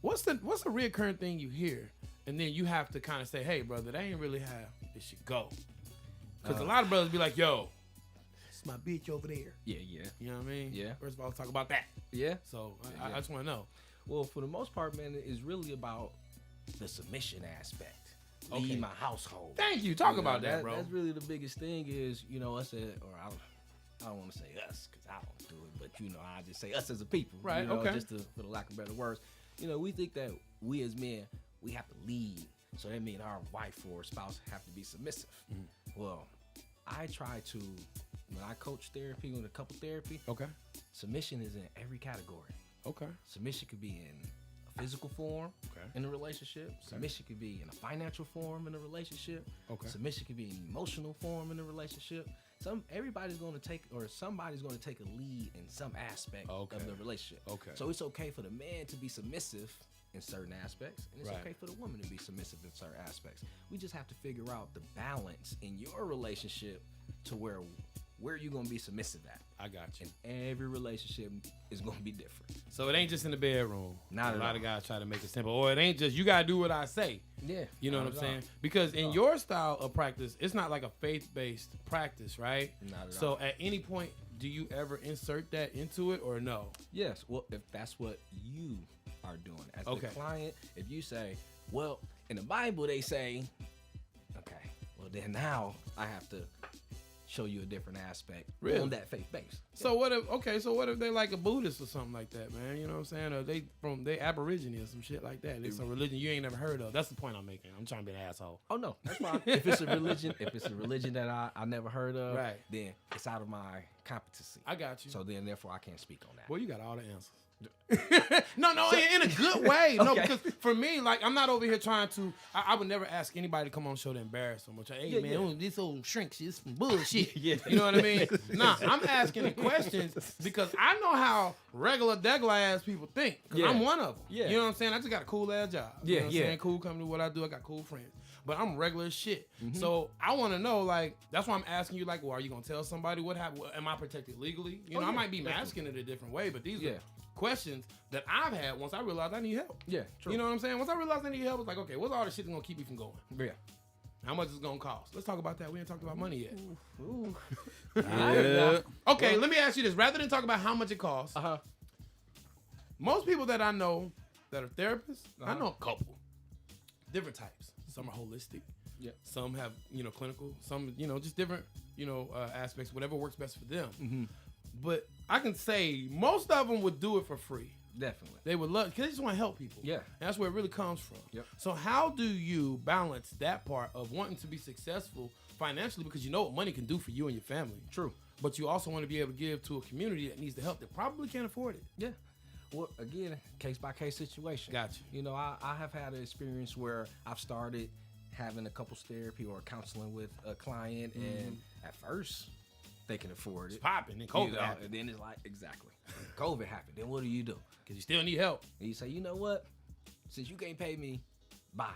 What's the reoccurring thing you hear, and then you have to kind of say, "Hey, brother, that ain't really how it should go." Because a lot of brothers be like, "Yo, It's my bitch over there. Yeah. You know what I mean? Yeah. First of all, let's talk about that. Yeah. So I just want to know. Well, for the most part, man, it's really about the submission aspect. Okay. Lead my household. Thank you. Talk You know, about that, bro. That's really the biggest thing is, us, I don't want to say us because I don't do it, but, I just say us as a people. Right, You know, okay. Just for the lack of better words. We think that we as men, we have to lead. So that means our wife or spouse have to be submissive. Mm-hmm. Well, I try to, when I coach therapy, when a couple therapy, Okay. submission is in every category. Okay. Submission could be in a physical form in a relationship. Submission could be in a financial form in a relationship. Okay. Submission could be in emotional form in a relationship. Everybody's going to take, or somebody's going to take a lead in some aspect of the relationship. Okay. So it's okay for the man to be submissive in certain aspects, and it's Right. okay for the woman to be submissive in certain aspects. We just have to figure out the balance in your relationship to where you're going to be submissive at. I got you. And every relationship is going to be different. So it ain't just in the bedroom. Not a at lot all. of guys try to make it simple. Or it ain't just you gotta do what I say. Yeah. You know what I'm not at saying? all. Because in your style of practice, it's not like a faith-based practice, right? Not at so all. at any point, do you ever insert that into it or no? Yes. Well, if that's what you are doing as Okay. the client, if you say, well, in the Bible they say, okay, well then now I have to show you a different aspect Really? on that faith base. So what if they like a Buddhist or something like that, man? You know what I'm saying? Or they Aborigine or some shit like that. It's a religion you ain't never heard of. That's the point I'm making. I'm trying to be an asshole. Oh no, that's fine. If it's a religion that I never heard of, Right. then it's out of my competency. I got you. So then therefore I can't speak on that. Well, you got all the answers. no, in a good way. No, Okay. because for me, like, I'm not over here trying to. I would never ask anybody to come on the show to embarrass them. Hey, Yeah, man, yeah. this old shrink shit is some bullshit. Yeah. You know what I mean? Nah, I'm asking the questions because I know how regular ass people think. 'Cause Yeah. I'm one of them. Yeah. You know what I'm saying? I just got a cool ass job. You Yeah, know what I'm yeah. saying? Cool company, what I do. I got cool friends. But I'm regular as shit. Mm-hmm. So I want to know, like, that's why I'm asking you, like, well, are you going to tell somebody what happened? Am I protected legally? You know, I yeah, might be definitely. masking it a different way, but these Yeah. are questions that I've had once I realized I need help. Yeah, true. You know what I'm saying? Once I realized I need help, it's like, okay, what's all the shit that's going to keep me from going? Yeah. How much is it going to cost? Let's talk about that. We ain't talked about money yet. Ooh. Yeah. Okay, let me ask you this. Rather than talk about how much it costs, Uh-huh. most people that I know that are therapists, I Uh-huh. know a couple. Different types. Some are holistic. Yeah. Some have, clinical. Some, just different, aspects, whatever works best for them. Mm-hmm. But I can say most of them would do it for free. Definitely. They would love, because they just want to help people. Yeah. And that's where it really comes from. Yep. So how do you balance that part of wanting to be successful financially, because you know what money can do for you and your family? True. But you also want to be able to give to a community that needs the help that probably can't afford it. Yeah. Well, again, case by case situation. Gotcha. I have had an experience where I've started having a couples therapy or counseling with a client, and at first they can afford it. It's popping, and COVID happened. and then it's like, exactly. COVID happened. Then what do? Because you still need help. And you say, you know what? Since you can't pay me, bye.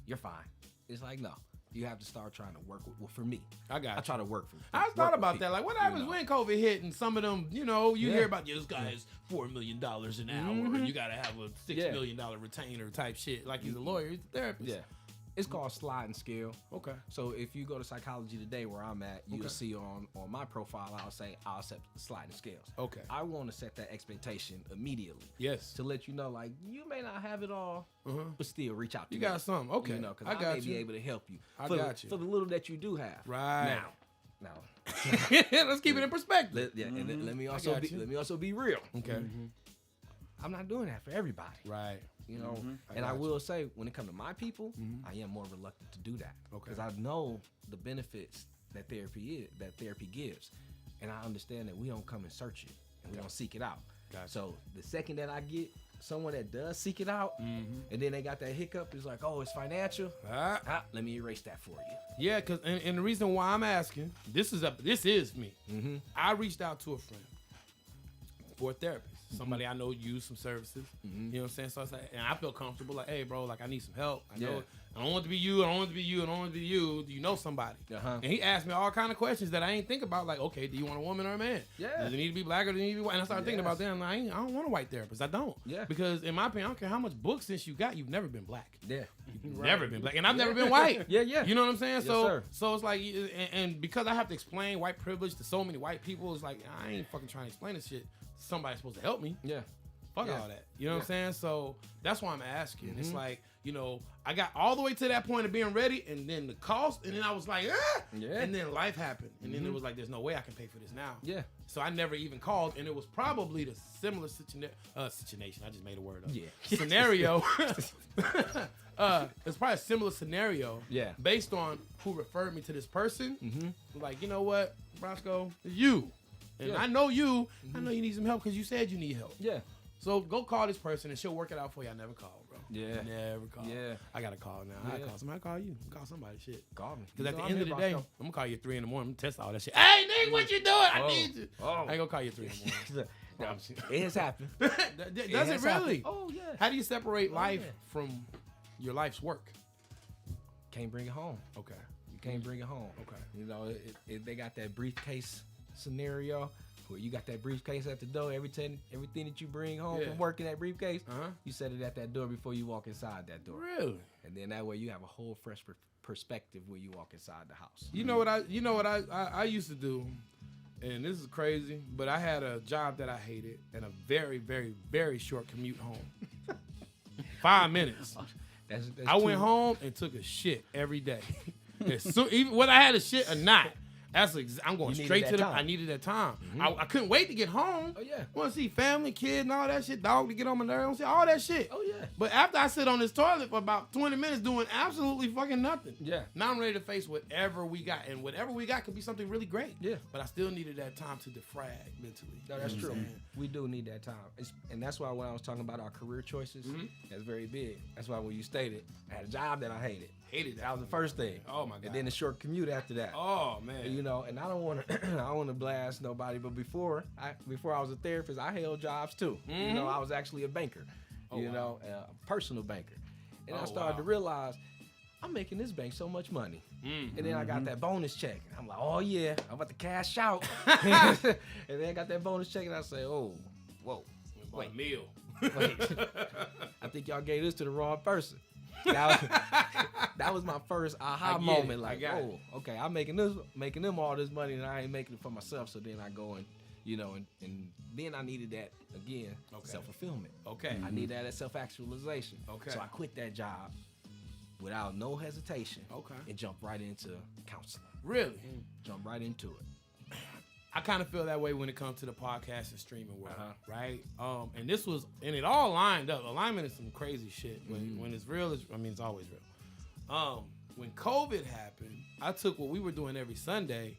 You're fine. It's like, no. You have to start trying to work with, well, for me. I got I you. try to work for I work thought with about people, that. Like, what you happens know? when COVID hit and some of them, you hear Yeah. about this guy's $4 million an hour, and you got to have a $6 million retainer type shit. Like, he's a lawyer, he's a therapist. Yeah. It's called sliding scale. Okay. So if you go to Psychology Today, where I'm at, you'll Okay. see on my profile, I'll say I'll set sliding scales. Okay. I want to set that expectation immediately Yes. to let you know, like, you may not have it all, but still reach out to You me. got some. Okay. You know, because I I got may be you. able to help you. I for got you. For the little that you do have. Right. Now. Let's keep it in perspective. And let me also got be you. let me also be real. Okay. I'm not doing that for everybody. Right. You know, I and I got you. will say, when it comes to my people, I am more reluctant to do that Okay. because I know the benefits that therapy gives, and I understand that we don't come and search it and we don't seek it out. Gotcha. So the second that I get someone that does seek it out, and then they got that hiccup, it's like, oh, it's financial. Let me erase that for you. Yeah, because and the reason why I'm asking, this is me. I reached out to a friend for a therapist. Somebody I know used some services. You know what I'm saying? So I was like, and I feel comfortable, like, hey, bro, like, I need some help. I know I don't want to be you. I don't want to be you. I don't want to be you. Do you know somebody? Uh-huh. And he asked me all kind of questions that I ain't think about. Like, okay, do you want a woman or a man? Yeah. Does it need to be black or does it need to be white? And I started thinking about that. I'm like, I don't want a white therapist. I don't. Yeah. Because in my opinion, I don't care how much book sense you got, you've never been black. Yeah. You've never been black. And I've never been white. Yeah, yeah. You know what I'm saying? Yes, so sir. so it's like, and because I have to explain white privilege to so many white people, it's like, I ain't fucking trying to explain this shit. Somebody's supposed to help me. Yeah. Fuck Yeah. all that. You know what I'm saying? So that's why I'm asking. Mm-hmm. It's like, you know, I got all the way to that point of being ready, and then the cost, and then I was like, ah! Yeah. And then life happened. And then it was like, there's no way I can pay for this now. Yeah. So I never even called, and it was probably the similar situation. I just made a word up. Yeah. Scenario. It's probably a similar scenario. Yeah. Based on who referred me to this person. Like, you know what, Roscoe, it's you. And Yeah. I know you. I know you need some help because you said you need help. Yeah. So go call this person and she'll work it out for you. I never called, bro. Yeah. Never called. Yeah. I got to call now. I Yeah. call somebody. I call you. Call somebody. Shit. Call me. Because at the I'm end of here, the day, Roscoe. I'm going to call you at 3 in the morning. I'm going to test all that shit. Hey, nigga, what you doing? I Oh. need you. Oh. I ain't going to call you at 3 in the morning. It has happened. Does it has really? happened. Oh, yeah. How do you separate life yeah. from your life's work? Can't bring it home. Okay. You can't bring it home. Okay. You know, they got that briefcase scenario where you got that briefcase at the door. Everything that you bring home Yeah. from work in that briefcase, Uh-huh. you set it at that door before you walk inside that door. Really? And then that way you have a whole fresh perspective when you walk inside the house. You know what I used to do, and this is crazy, but I had a job that I hated and a very, very, very short commute home. 5 minutes. That's I went home and took a shit every day. Even whether I had a shit or not. I'm going You needed straight that to the. time. I needed that time. I couldn't wait to get home. Oh, yeah. Want to see family, kids, and all that shit. Dog to get on my nerves, all that shit. Oh, yeah. But after I sit on this toilet for about 20 minutes doing absolutely fucking nothing. Yeah. Now I'm ready to face whatever we got, and whatever we got could be something really great. Yeah. But I still needed that time to defrag mentally. No, that's You know true. what I'm saying? We do need that time. And that's why when I was talking about our career choices, that's very big. That's why when you stated, I had a job that I hated. Hated that. That was the first thing. Oh, my God. And then the short commute after that. Oh man. You know, and I don't want to, I don't want to blast nobody, but before I was a therapist, I held jobs too. You know, I was actually a banker. You know, a personal banker, and I started to realize I'm making this bank so much money. And then I got that bonus check. And I'm like, oh yeah, I'm about to cash out. And then I got that bonus check, and I say, oh, whoa, Wait, meal. wait, I think y'all gave this to the wrong person. That was my first aha I get moment. it. Like, I got oh, okay, I'm making them all this money, and I ain't making it for myself. So then I go and, you know, and then I needed that again, self-fulfillment. Okay. I need that self-actualization. Okay. So I quit that job without no hesitation. Okay. And jumped right into counseling. Really? Jump right into it. I kind of feel that way when it comes to the podcast and streaming world, right? And it all lined up. Alignment is some crazy shit. When it's real, it's always real. When COVID happened, I took what we were doing every Sunday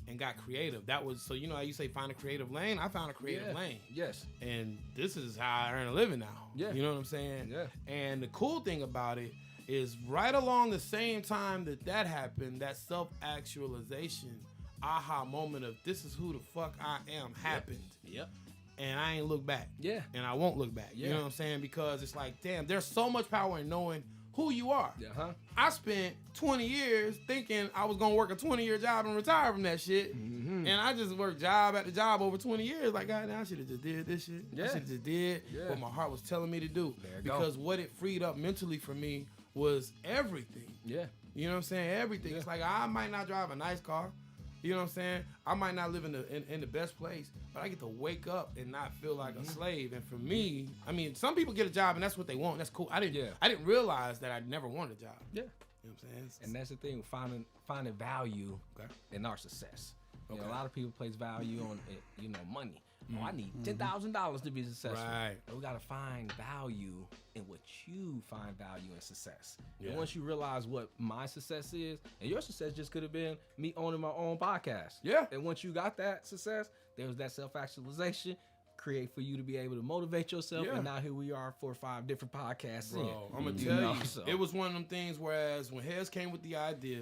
and got creative. That was, so you know how you say find a creative lane? I found a creative lane. Yes. And this is how I earn a living now. Yeah. You know what I'm saying? Yeah. And the cool thing about it is right along the same time that happened, that self-actualization aha moment of this is who the fuck I am happened. Yep. And I ain't look back. Yeah. And I won't look back. You Yeah. know what I'm saying? Because it's like, damn, there's so much power in knowing who you are. Uh-huh. I spent 20 years thinking I was gonna work a 20-year job and retire from that shit. And I just worked job after job over 20 years. Like, God, I should have just did this shit. Yeah. I should have just did what my heart was telling me to do. There you go. Because what it freed up mentally for me was everything. Yeah. You know what I'm saying? Everything. It's like I might not drive a nice car. You know what I'm saying? I might not live in the best place, but I get to wake up and not feel like a slave. And for me, I mean, some people get a job and that's what they want. That's cool. I didn't realize that I never wanted a job. Yeah. You know what I'm saying? And that's the thing, finding value in our success. You know, a lot of people place value on money. Oh, I need $10,000 to be successful. Right. But we gotta find value in what you find value in success. Yeah. And once you realize what my success is, and your success just could have been me owning my own podcast. Yeah. And once you got that success, there was that self-actualization. Create for you to be able to motivate yourself, and now here we are 4 or 5 different podcasts. Bro, I'm gonna tell you, it was one of them things. Whereas when Hez came with the idea,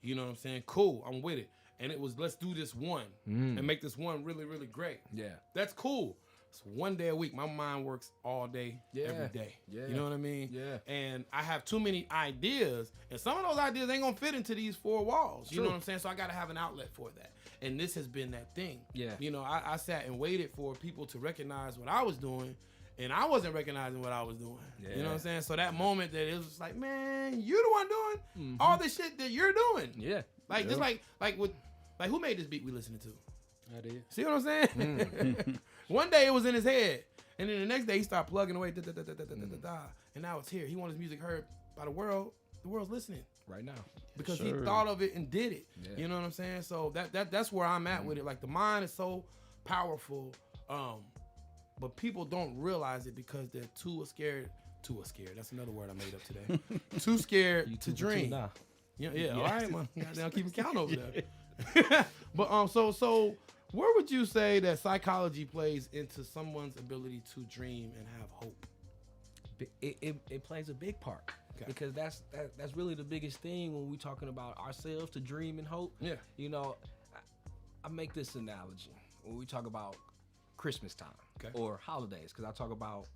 you know what I'm saying? Cool, I'm with it. And it was let's do this one and make this one really, really great. Yeah, that's cool. works one day a week. My mind works all day, every day. Yeah. You know what I mean? Yeah. And I have too many ideas, and some of those ideas ain't gonna fit into these four walls. You know what I'm saying? So I gotta have an outlet for that. And this has been that thing. Yeah. You know, I sat and waited for people to recognize what I was doing, and I wasn't recognizing what I was doing. Yeah. You know what I'm saying? So that moment that it was like, man, you the one doing all the shit that you're doing. Yeah. Like just like who made this beat we listening to? I did. See what I'm saying? One day it was in his head, and then the next day he started plugging away, and now it's here. He wants his music heard by the world. The world's listening Right now. because he thought of it and did it. Yeah. You know what I'm saying? So that's where I'm at with it. Like the mind is so powerful, but people don't realize it because they're too scared. That's another word I made up today. Too scared to dream. Now. Yeah. All right, man. Goddamn, keep count over there. But so where would you say that psychology plays into someone's ability to dream and have hope? It plays a big part. Okay. Because that's really the biggest thing when we're talking about ourselves to dream and hope. Yeah. You know, I make this analogy when we talk about Christmas time or holidays, because I talk about,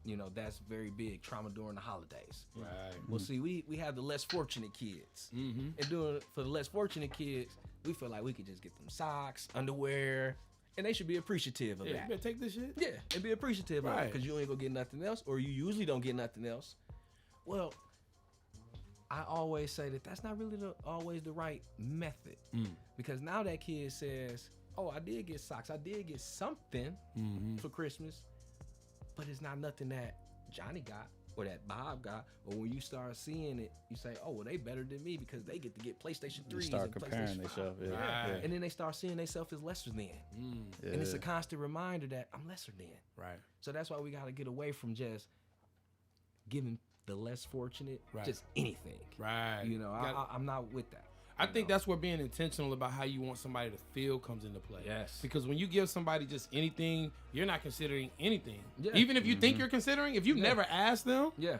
you know, that's very big, trauma during the holidays. Right. Well, see, we have the less fortunate kids. And for the less fortunate kids, we feel like we could just get them socks, underwear, and they should be appreciative of Yeah, you that. better take this shit. Yeah, and be appreciative of it, Right. because you ain't gonna get nothing else, or you usually don't get nothing else. Well, I always say that that's not really always the right method, because now that kid says, "Oh, I did get socks, I did get something for Christmas, but it's not nothing that Johnny got or that Bob got." Or when you start seeing it, you say, "Oh, well, they better than me because they get to get PlayStation 3s Start and comparing PlayStation 5. themselves. Yeah. Right. And then they start seeing themselves as lesser than. Yeah. And it's a constant reminder that I'm lesser than. Right. So that's why we got to get away from just giving the less fortunate Right. just anything. Right. You know, I'm not with that. I think that's where being intentional about how you want somebody to feel comes into play. Yes. Because when you give somebody just anything, you're not considering anything. Yeah. Even if you think you're considering, if you've never asked them Yeah.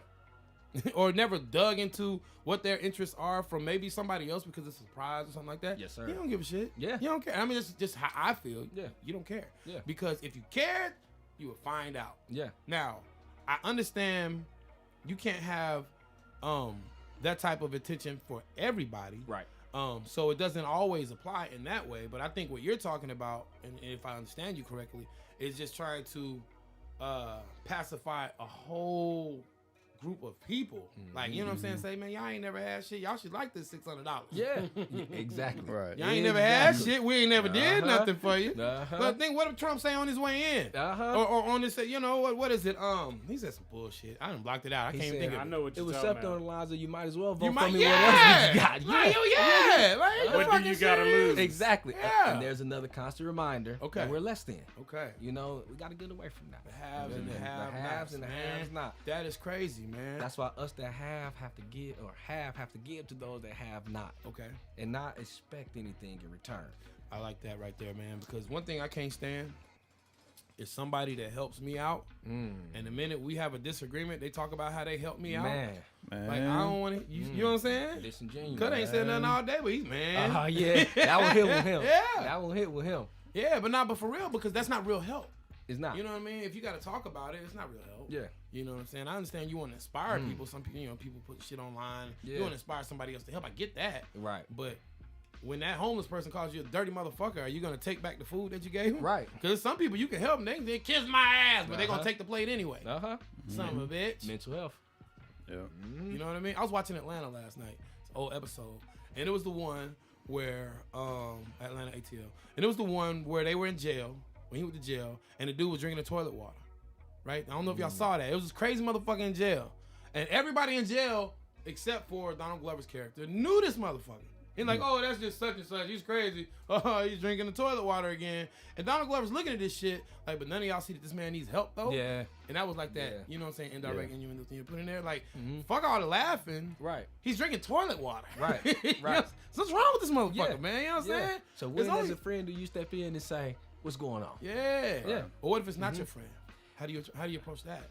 or never dug into what their interests are from maybe somebody else because it's a surprise or something like that, Yes, sir. you don't give a shit. Yeah. You don't care. I mean, it's just how I feel. Yeah. You don't care. Yeah. Because if you cared, you would find out. Yeah. Now, I understand you can't have that type of attention for everybody. Right. So it doesn't always apply in that way, but I think what you're talking about, and if I understand you correctly, is just trying to pacify a whole group of people. Like, you know what I'm saying? Say, man, y'all ain't never had shit. Y'all should like this $600. Yeah. Exactly. Right. Y'all ain't never had Exactly. shit. We ain't never did nothing for you. Uh-huh. But think, what did Trump say on his way in? Uh-huh. Or on this, you know, what is it? He said some bullshit. I done blocked it out. I He can't even said, think of I it. know what It you're was talking something on about. the lines of you might as well vote You might, for me. yeah. What else you got? Like, yeah. Like, What do fucking you gotta serious? lose? Exactly. Yeah. And there's another constant reminder Okay. that we're less than. Okay. You know, we got to get away from that. The haves and the The have haves and the man. haves not. That is crazy, man. That's why us that have to give, or have to give to those that have not, okay. and not expect anything in return. I like that right there, man. Because one thing I can't stand is somebody that helps me out, and the minute we have a disagreement, they talk about how they helped me out. Man, Like, I don't want to. You know what I'm saying? disingenuous. Cut ain't said nothing all day, but he's man. Oh yeah, that one hit with him. Yeah. That one hit with him. Yeah, but for real, because that's not real help. It's not. You know what I mean? If you got to talk about it, it's not real help. Yeah. You know what I'm saying? I understand you want to inspire people. Some people, people put shit online. Yeah. You want to inspire somebody else to help. I get that. Right. But when that homeless person calls you a dirty motherfucker, are you going to take back the food that you gave him? Right. Because some people you can help them. They kiss my ass, but they're going to Uh-huh. take the plate anyway. Son of a bitch. Mental health. Yeah. You know what I mean? I was watching Atlanta last night. It's an old episode. And it was the one where, Atlanta ATL. And it was the one where they were in jail, when he went to jail, and the dude was drinking the toilet water. Right? I don't know if y'all saw that. It was this crazy motherfucker in jail. And everybody in jail, except for Donald Glover's character, knew this motherfucker. He's like, oh, that's just such and such. He's crazy. Oh, he's drinking the toilet water again. And Donald Glover's looking at this shit like, but none of y'all see that this man needs help, though? Yeah. And that was like that, Yeah. you know what I'm saying, indirect innuendo thing you put in there. Like, Mhm. fuck all the laughing. Right. He's drinking toilet water. Right, You know, right. so what's wrong with this motherfucker, Yeah. man? You know what I'm Yeah. saying? So It's when only- as a friend do you step in and say, what's going on? Yeah. Yeah. Or what if it's not your friend? How do you approach that?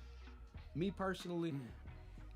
Me personally,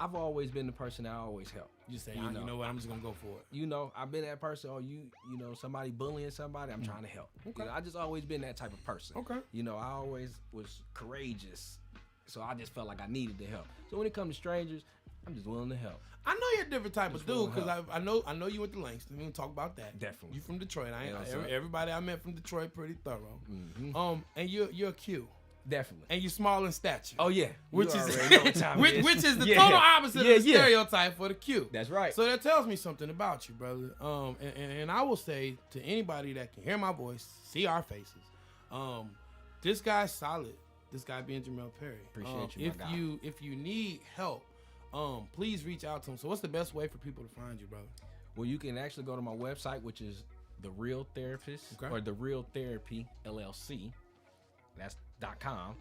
I've always been the person that always help. You say, you know what? I'm just gonna go for it. You know, I've been that person. Or you know, somebody bullying somebody, I'm trying to help. Okay. You know, I just always been that type of person. Okay. You know, I always was courageous, so I just felt like I needed to help. So when it comes to strangers, I'm just willing to help. I know you're a different type of dude because I know you went to Langston. We're gonna talk about that. Definitely. You from Detroit. Yeah, Everybody I met from Detroit pretty thorough. Mm-hmm. And you're cute. Definitely. And you're small in stature. Oh yeah. Which You is already know what time it which is the Yeah. total opposite Yeah, of the yeah. stereotype for the cute. That's right. So that tells me something about you, brother. And I will say to anybody that can hear my voice, see our faces, this guy's solid. This guy being Jermell Perry. Appreciate you, my guy. If you need help, please reach out to him. So what's the best way for people to find you, brother? Well, you can actually go to my website, which is The Real Therapist or The Real Therapy LLC. That's .com.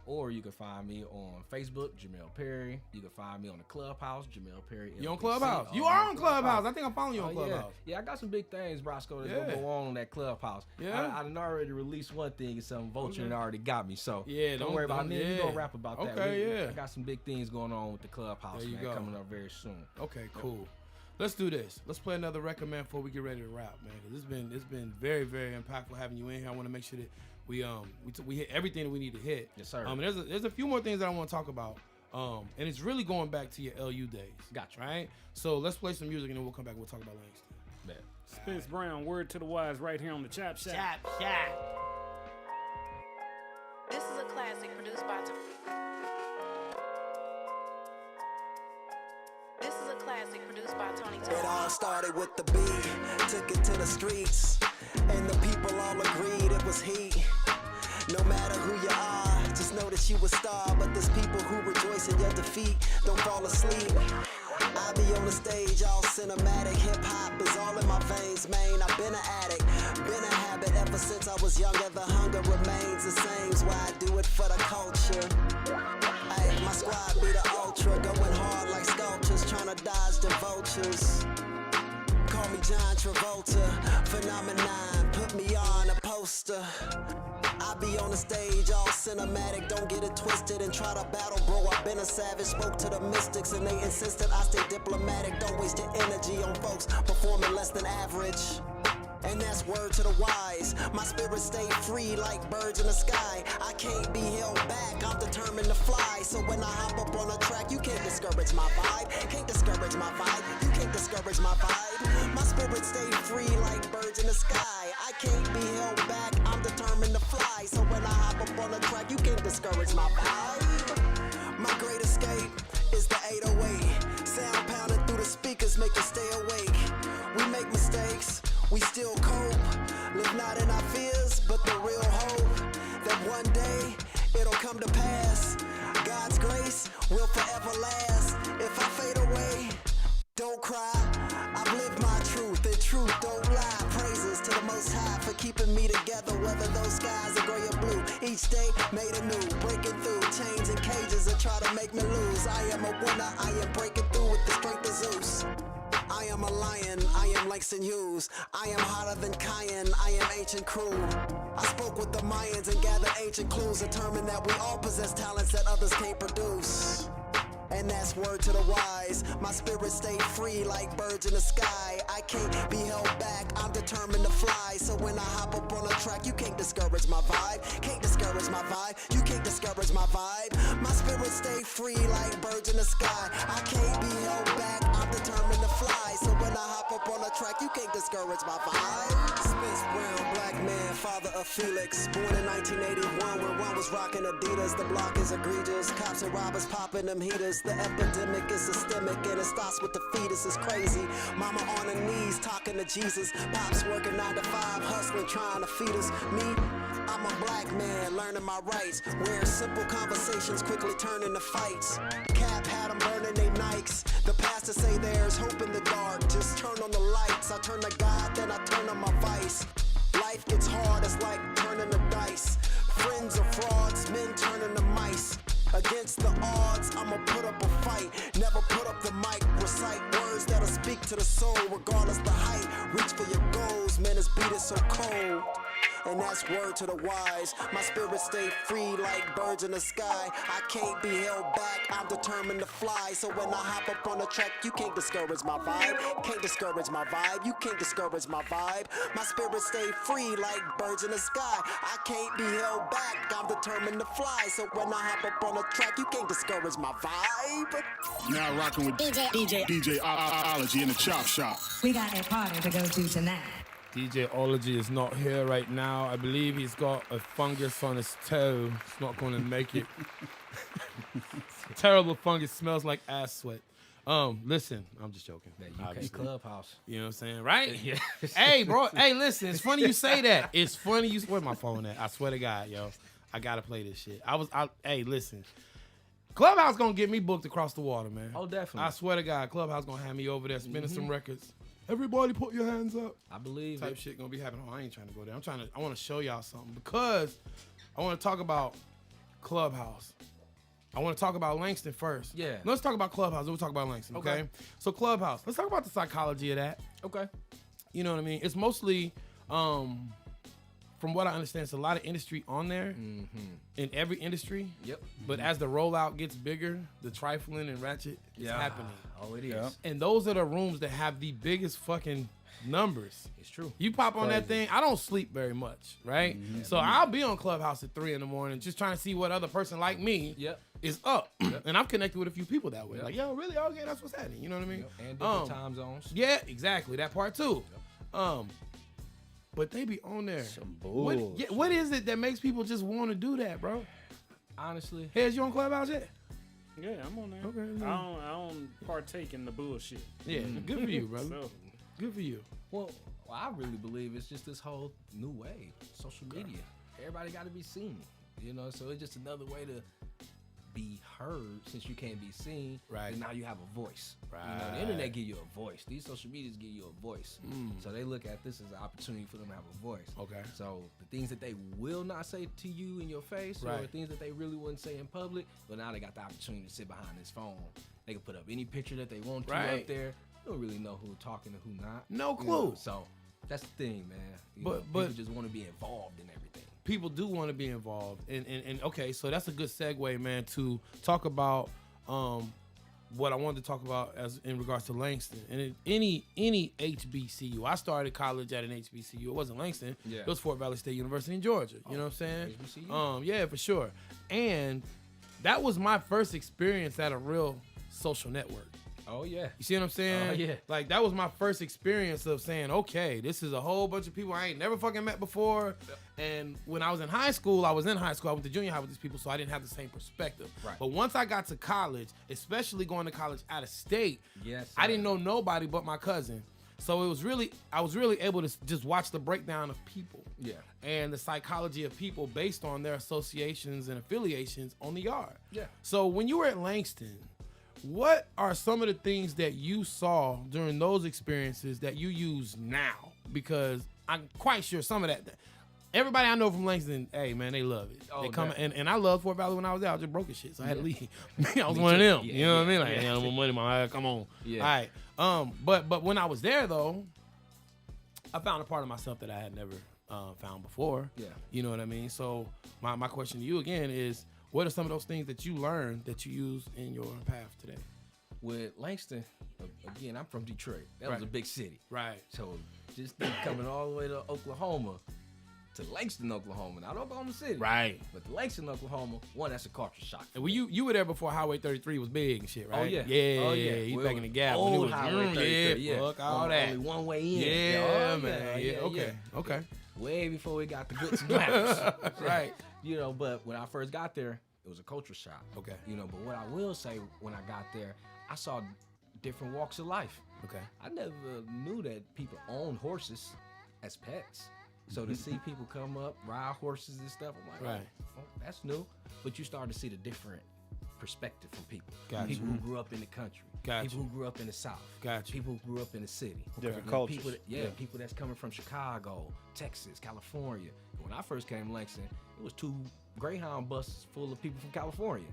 Or you can find me on Facebook, Jermell Perry. You can find me on the Clubhouse, Jermell Perry. You on LLC. Clubhouse? You are on Clubhouse. I think I'm following you on Clubhouse. Yeah, I got some big things, Brosco, that's gonna go on that Clubhouse. Yeah. I done already released one thing and some vulture and already got me. So Yeah, don't worry about it. yeah. We gonna rap about that. Okay, yeah. I got some big things going on with the Clubhouse, There you man, go. coming up very soon. Okay, cool. Let's do this. Let's play another record, man, before we get ready to wrap, man. Because it's been very, very impactful having you in here. I want to make sure that we hit everything that we need to hit. Yes, sir. There's a few more things that I want to talk about. And it's really going back to your LU days. Gotcha. Right? So let's play some music and then we'll come back and we'll talk about Langston. Bet. Spence Brown, word to the wise, right here on the Chop Shop. This is a classic produced by Tony It all started with the beat, took it to the streets, and the people all agreed it was heat. No matter who you are, just know that you a star. But there's people who rejoice in your defeat, don't fall asleep. I be on the stage, all cinematic. Hip-hop is all in my veins, man. I've been an addict, been a habit ever since I was younger. The hunger remains the same, so I do it for the culture. Ay, my squad be the ultra, going hard like sculptures, trying to dodge the vultures. Call me John Travolta, phenomenon, put me on a poster. I be on the stage, all cinematic, don't get it twisted and try to battle, bro. I've been a savage, spoke to the mystics and they insisted I stay diplomatic. Don't waste your energy on folks performing less than average. And that's word to the wise. My spirit stay free like birds in the sky. I can't be held back, I'm determined to fly. So when I hop up on a track, you can't discourage my vibe. Can't discourage my vibe, you can't discourage my vibe. My spirit stay free like birds in the sky. I can't be held back, I'm determined to fly. So when I hop up on a track, you can't discourage my vibe. My great escape is the 808. Sound pounding through the speakers, make you stay awake. We make mistakes, we still cope. Live not in our fears, but the real hope that one day it'll come to pass. God's grace will forever last. If I fade away, don't cry. I've lived my truth, and truth don't lie. Praises to the Most High for keeping me together, whether those skies are gray or blue. Each day made anew, breaking through chains and cages that try to make me lose. I am a winner, I am breaking through with the strength of Zeus. I am a lion, I am Langston Hughes. I am hotter than Cayenne, I am ancient crew. I spoke with the Mayans and gathered ancient clues, determined that we all possess talents that others can't produce. And that's word to the wise. My spirit stay free like birds in the sky. I can't be held back, I'm determined to fly. So when I hop up on a track, you can't discourage my vibe. Can't discourage my vibe, you can't discourage my vibe. My spirit stay free like birds in the sky. I can't be held back, I'm determined to fly. So when I hop up on a track, you can't discourage my vibe. Spence Brown, black man, father of Felix. Born in 1981 when one was rocking Adidas. The block is egregious, cops and robbers popping them heaters. The epidemic is systemic and it starts with the fetus. It's crazy. Mama on her knees talking to Jesus. Pops working 9 to 5, hustling, trying to feed us. Me, I'm a black man learning my rights. Where simple conversations quickly turn into fights. Cap had them burning they Nikes. The pastor say there's hope in the dark. Just turn on the lights. I turn to God, then I turn on my vice. Life gets hard, it's like turning the dice. Friends are frauds, men turning to mice. Against the odds, I'ma put up a fight. Never put up the mic, recite words that'll speak to the soul, regardless the height. Reach for your goals, man, this beat is so cold. and that's word to the wise. My spirit stay free like birds in the sky. I can't be held back, I'm determined to fly. So when I hop up on the track, you can't discourage my vibe. Can't discourage my vibe, you can't discourage my vibe. My spirit stay free like birds in the sky. I can't be held back, I'm determined to fly. So when I hop up on the track, you can't discourage my vibe. Now rocking with DJ Ology in the Chop Shop. We got a party to go to tonight. DJ Ology is not here right now. I believe he's got a fungus on his toe. It's not going to make it. Terrible fungus, smells like ass sweat. Listen, I'm just joking. That UK Clubhouse. You know what I'm saying, right? Yeah. Hey, bro. Hey, listen. It's funny you say that. It's funny you. Where's my phone at? I swear to God, yo, I gotta play this shit. Hey, listen. Clubhouse gonna get me booked across the water, man. Oh, definitely. I swear to God, Clubhouse gonna have me over there spinning some records. Everybody, put your hands up. I believe type it. shit gonna be happening. Oh, I ain't trying to go there. I want to show y'all something because I want to talk about Clubhouse. I want to talk about Langston first. Yeah. Let's talk about Clubhouse. Then we'll talk about Langston. Okay. So Clubhouse. Let's talk about the psychology of that. Okay. You know what I mean? It's mostly, from what I understand, it's a lot of industry on there. In every industry. Yep. But as the rollout gets bigger, the trifling and ratchet is happening. Oh, it is. Yeah. And those are the rooms that have the biggest fucking numbers. It's true. You pop on that thing. I don't sleep very much, right? So I'll be on Clubhouse at 3 a.m. just trying to see what other person like me is up. And I've connected with a few people that way. Like, yo, really? Okay, that's what's happening. You know what I mean? And different time zones. Yeah, exactly. That part too. But they be on there. Some bull. What is it that makes people just want to do that, bro? Honestly. Hez, you on Clubhouse yet? Yeah, I'm on there. Okay. I don't partake in the bullshit. Yeah, good for you, brother. So, Good for you. Well, I really believe it's just this whole new way, social media. Everybody got to be seen, you know. So it's just another way to be heard since you can't be seen. Right. And now you have a voice. Right. You know, the internet give you a voice. These social medias give you a voice. So they look at this as an opportunity for them to have a voice. Okay. So the things that they will not say to you in your face, or Right. things that they really wouldn't say in public, but now they got the opportunity to sit behind this phone. They can put up any picture that they want to Right. up there. You don't really know who's talking and who not. No You clue. know, so that's the thing, man. You know, But people just want to be involved in everything. People do want to be involved, and okay, so that's a good segue, man, to talk about what I wanted to talk about as in regards to Langston and any HBCU. I started college at an HBCU. It wasn't Langston. Yeah. It was Fort Valley State University in Georgia. You know what I'm saying? HBCU? Yeah, for sure. And that was my first experience at a real social network. Oh yeah. You see what I'm saying? Oh, yeah. Like, that was my first experience of saying, okay, this is a whole bunch of people I ain't never fucking met before. And when I was in high school, I went to junior high with these people, so I didn't have the same perspective. Right. But once I got to college, especially going to college out of state, Yes, I sir. didn't know nobody but my cousin. So I was really able to just watch the breakdown of people. Yeah. And the psychology of people based on their associations and affiliations on the yard. Yeah. So when you were at Langston, what are some of the things that you saw during those experiences that you use now? Because I'm quite sure some of that, everybody I know from Langston, hey man, they love it. Oh, They come definitely. and I loved Fort Valley when I was there. I was just broke as shit, so I had to leave. I was Me one of too. them. Yeah, You know what I mean? Like, yeah. no more money, man. Come on. Yeah. All right. But when I was there though, I found a part of myself that I had never found before. Yeah. You know what I mean? So my question to you again is, what are some of those things that you learned that you use in your path today? With Langston, again, I'm from Detroit. That Right. was a big city. Right. So just think coming all the way to Oklahoma, to Langston, Oklahoma, not Oklahoma City. Right. But to Langston, Oklahoma, one, that's a culture shock. And when you were there before Highway 33 was big and shit, right? Oh, yeah. Yeah. Oh, yeah. You Well, back in the gap. when it old was, Highway 33, yeah. Fuck all Only that. one way in. Yeah, Oh, man. Yeah. Okay. Okay. Way before we got the glitz and glamours. Right. You know, but when I first got there, it was a culture shock. Okay. You know, but what I will say, when I got there, I saw different walks of life. Okay. I never knew that people own horses as pets. So to see people come up, ride horses and stuff, I'm like, Right. oh, that's new. But you start to see the different perspective from people. Gotcha. People who grew up in the country. Gotcha. People who grew up in the South. Gotcha. People who grew up in the city. Different You know, cultures. People that, people that's coming from Chicago, Texas, California. When I first came to Langston, it was 2 Greyhound buses full of people from California.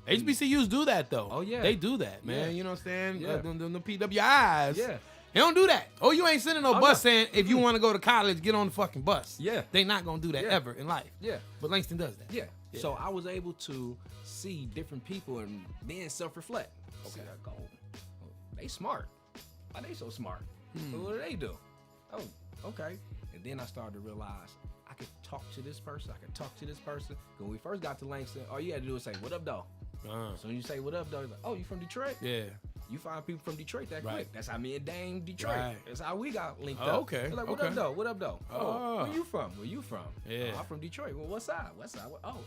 HBCUs do that though. Oh, yeah. They do that, man. Yeah. You know what I'm saying? Yeah. The PWIs. Yeah. They don't do that. Oh, you ain't sending no bus saying if you want to go to college, get on the fucking bus. Yeah. They not gonna do that ever in life. Yeah. But Langston does that. Yeah. So I was able to see different people and then self-reflect. Okay, I go, they smart. Why they so smart? So what do they do? Oh, okay. And then I started to realize I could talk to this person. I could talk to this person. When we first got to Langston, all you had to do was say, "What up, though?" So when you say, "What up, though?" Like, "Oh, you from Detroit?" Yeah. You find people from Detroit that Right. quick. That's how me and Dame Detroit. Right. That's how we got linked Oh, up. okay, They're like, what okay. up, though? What up, though? Oh, Oh. where you from? Where you from? Yeah. Oh, I'm from Detroit. Well, what side? What side? Oh.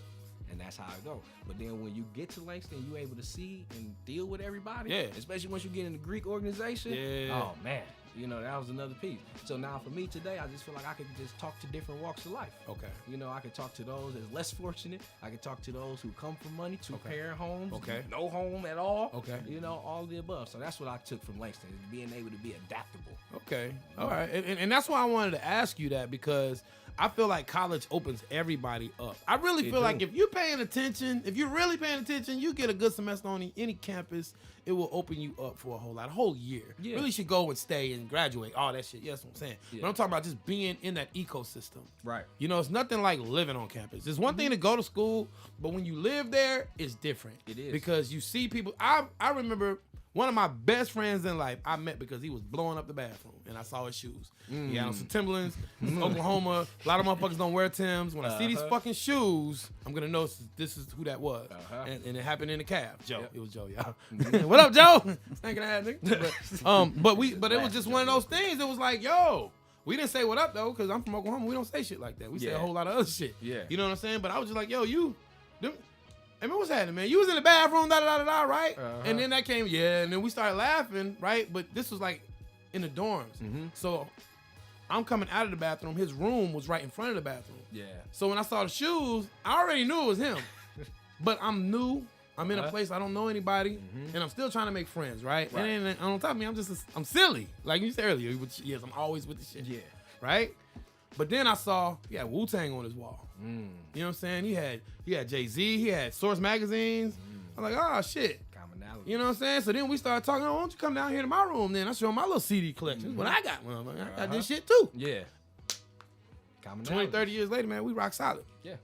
And that's how it go. But then when you get to Langston, you able to see and deal with everybody. Yeah. Especially once you get in the Greek organization. Yeah. Oh, man. You know, that was another piece. So now for me today, I just feel like I could just talk to different walks of life. Okay. You know, I could talk to those that's less fortunate. I could talk to those who come from money, two-parent homes, no home at all. Okay. You know, all of the above. So that's what I took from Langston, is being able to be adaptable. Okay. All right. And that's why I wanted to ask you that, because I feel like college opens everybody up. I really feel like if you're paying attention, if you're really paying attention, you get a good semester on any campus, it will open you up for a whole year. Yeah. Really should go and stay and graduate, all that shit. Yeah, that's what I'm saying. Yeah. But I'm talking about just being in that ecosystem. Right. You know, it's nothing like living on campus. It's one thing to go to school, but when you live there, it's different. It is. Because you see people. I remember one of my best friends in life I met because he was blowing up the bathroom and I saw his shoes. He had on some Timberlands, Oklahoma. A lot of motherfuckers don't wear Timbs. When I see these fucking shoes, I'm going to know this is who that was. And it happened in the cab. Joe. It was Joe, y'all. What up, Joe? Stinking ass nigga. But it was just one of those things. It was like, yo, we didn't say what up, though, because I'm from Oklahoma. We don't say shit like that. We say a whole lot of other shit. Yeah. You know what I'm saying? But I was just like, yo, Hey man, what's happening, man? You was in the bathroom, right? And then that came, and then we started laughing, right? But this was like in the dorms. So I'm coming out of the bathroom. His room was right in front of the bathroom. Yeah. So when I saw the shoes, I already knew it was him. But I'm new. I'm in a place I don't know anybody, and I'm still trying to make friends, right? And then on top of me, I'm silly. Like you said earlier, yes, I'm always with the shit. Yeah. Right? But then I saw he had Wu-Tang on his wall. You know what I'm saying? He had Jay-Z, he had Source magazines. I'm like, oh shit. Commonality. You know what I'm saying? So then we started talking, oh, why don't you come down here to my room then? I show him my little CD collection. But I got one. I got this shit too. Yeah. 20, 30 years later, man, we rock solid. Yeah.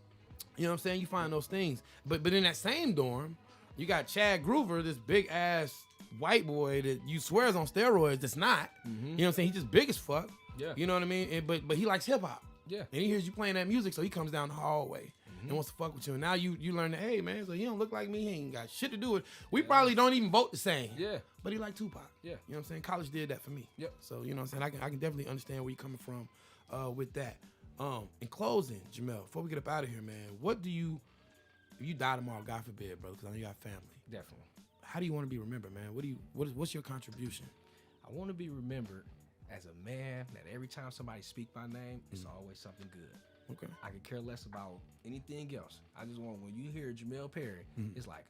You know what I'm saying? You find those things. But in that same dorm, you got Chad Groover, this big ass white boy that you swear is on steroids that's not. You know what I'm saying? He's just big as fuck. Yeah. You know what I mean? But he likes hip hop. Yeah. And he hears you playing that music, so he comes down the hallway and wants to fuck with you. And now you learn that, hey man, so he don't look like me. He ain't got shit to do with. We probably don't even vote the same. Yeah. But he like Tupac. Yeah. You know what I'm saying? College did that for me. Yep. So you know what I'm saying? I can definitely understand where you're coming from with that. In closing, Jermell, before we get up out of here, man, what do you, if you die tomorrow, God forbid, brother, because I know you got family. Definitely. How do you want to be remembered, man? What's your contribution? I want to be remembered as a man that every time somebody speak my name, it's always something good. Okay. I could care less about anything else. I just want, when you hear Jermell Perry, it's like,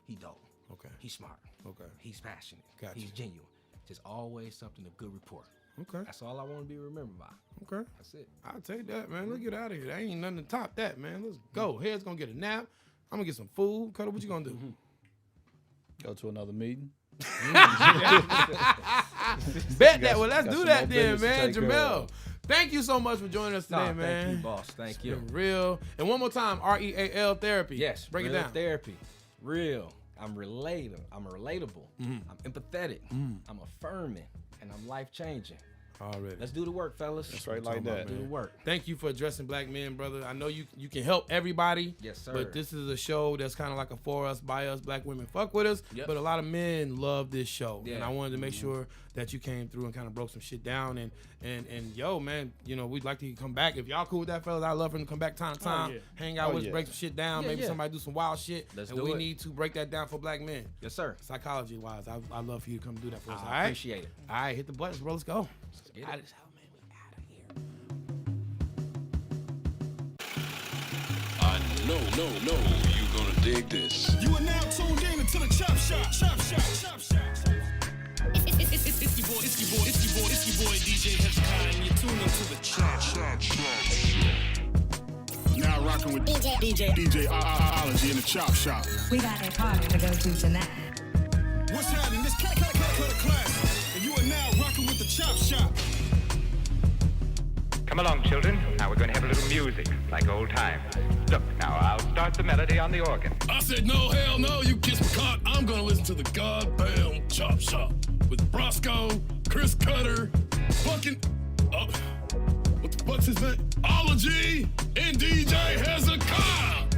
he dope. Okay. He's smart. Okay. He's passionate. Gotcha. He's genuine. Just always something, a good report. Okay. That's all I want to be remembered by. Okay. That's it. I'll take that, man. Let's get out of here. There ain't nothing to top that, man. Let's go. Head's gonna get a nap. I'm gonna get some food. Cutter, what you gonna do? Go to another meeting. Bet that. Well, let's do some that more then, business to man. take care Jermell, of. thank you so much for joining us today, Nah, man. Thank you, boss. Thank you. Been real. And one more time, REAL therapy. Yes. Break it real down. Therapy. Real. I'm relatable. I'm relatable. I'm empathetic. I'm affirming. And I'm life changing. Already. Let's do the work, fellas. That's right, like that. Do the work. Thank you for addressing black men, brother. I know you can help everybody. Yes, sir. But this is a show that's kind of like a for us, by us, black women fuck with us. Yep. But a lot of men love this show. Yeah. And I wanted to make sure that you came through and kind of broke some shit down. And yo, man, you know, we'd like to come back. If y'all cool with that, fellas, I'd love for him to come back time to time, hang out with us, break some shit down. Maybe somebody do some wild shit. Let's and do we it. need to break that down for black men. Yes, sir. Psychology-wise, I'd love for you to come do that for us. I All right? appreciate it. All right, hit the buttons, bro. Let's go. Let's get Out it. of this hell, man. We out of here. I know you're gonna dig this. You are now tuned in to the Chop Shop. Chop Shop. It's your boy, DJ Hezekiah, and you're tuned into the Chop Shop. Now rocking with DJ Ology in the Chop Shop. We got a party to go to tonight. What's happening? This cut class. And you are now rocking with the Chop chop shop. Come along, children. Now we're going to have a little music, like old times. Look, now I'll start the melody on the organ. I said, no, hell no, you kiss my cock. I'm going to listen to the goddamn chop shop with Brosco, Chris Cutter, fucking, what the fuck's his name? Ology, and DJ Hezekiah.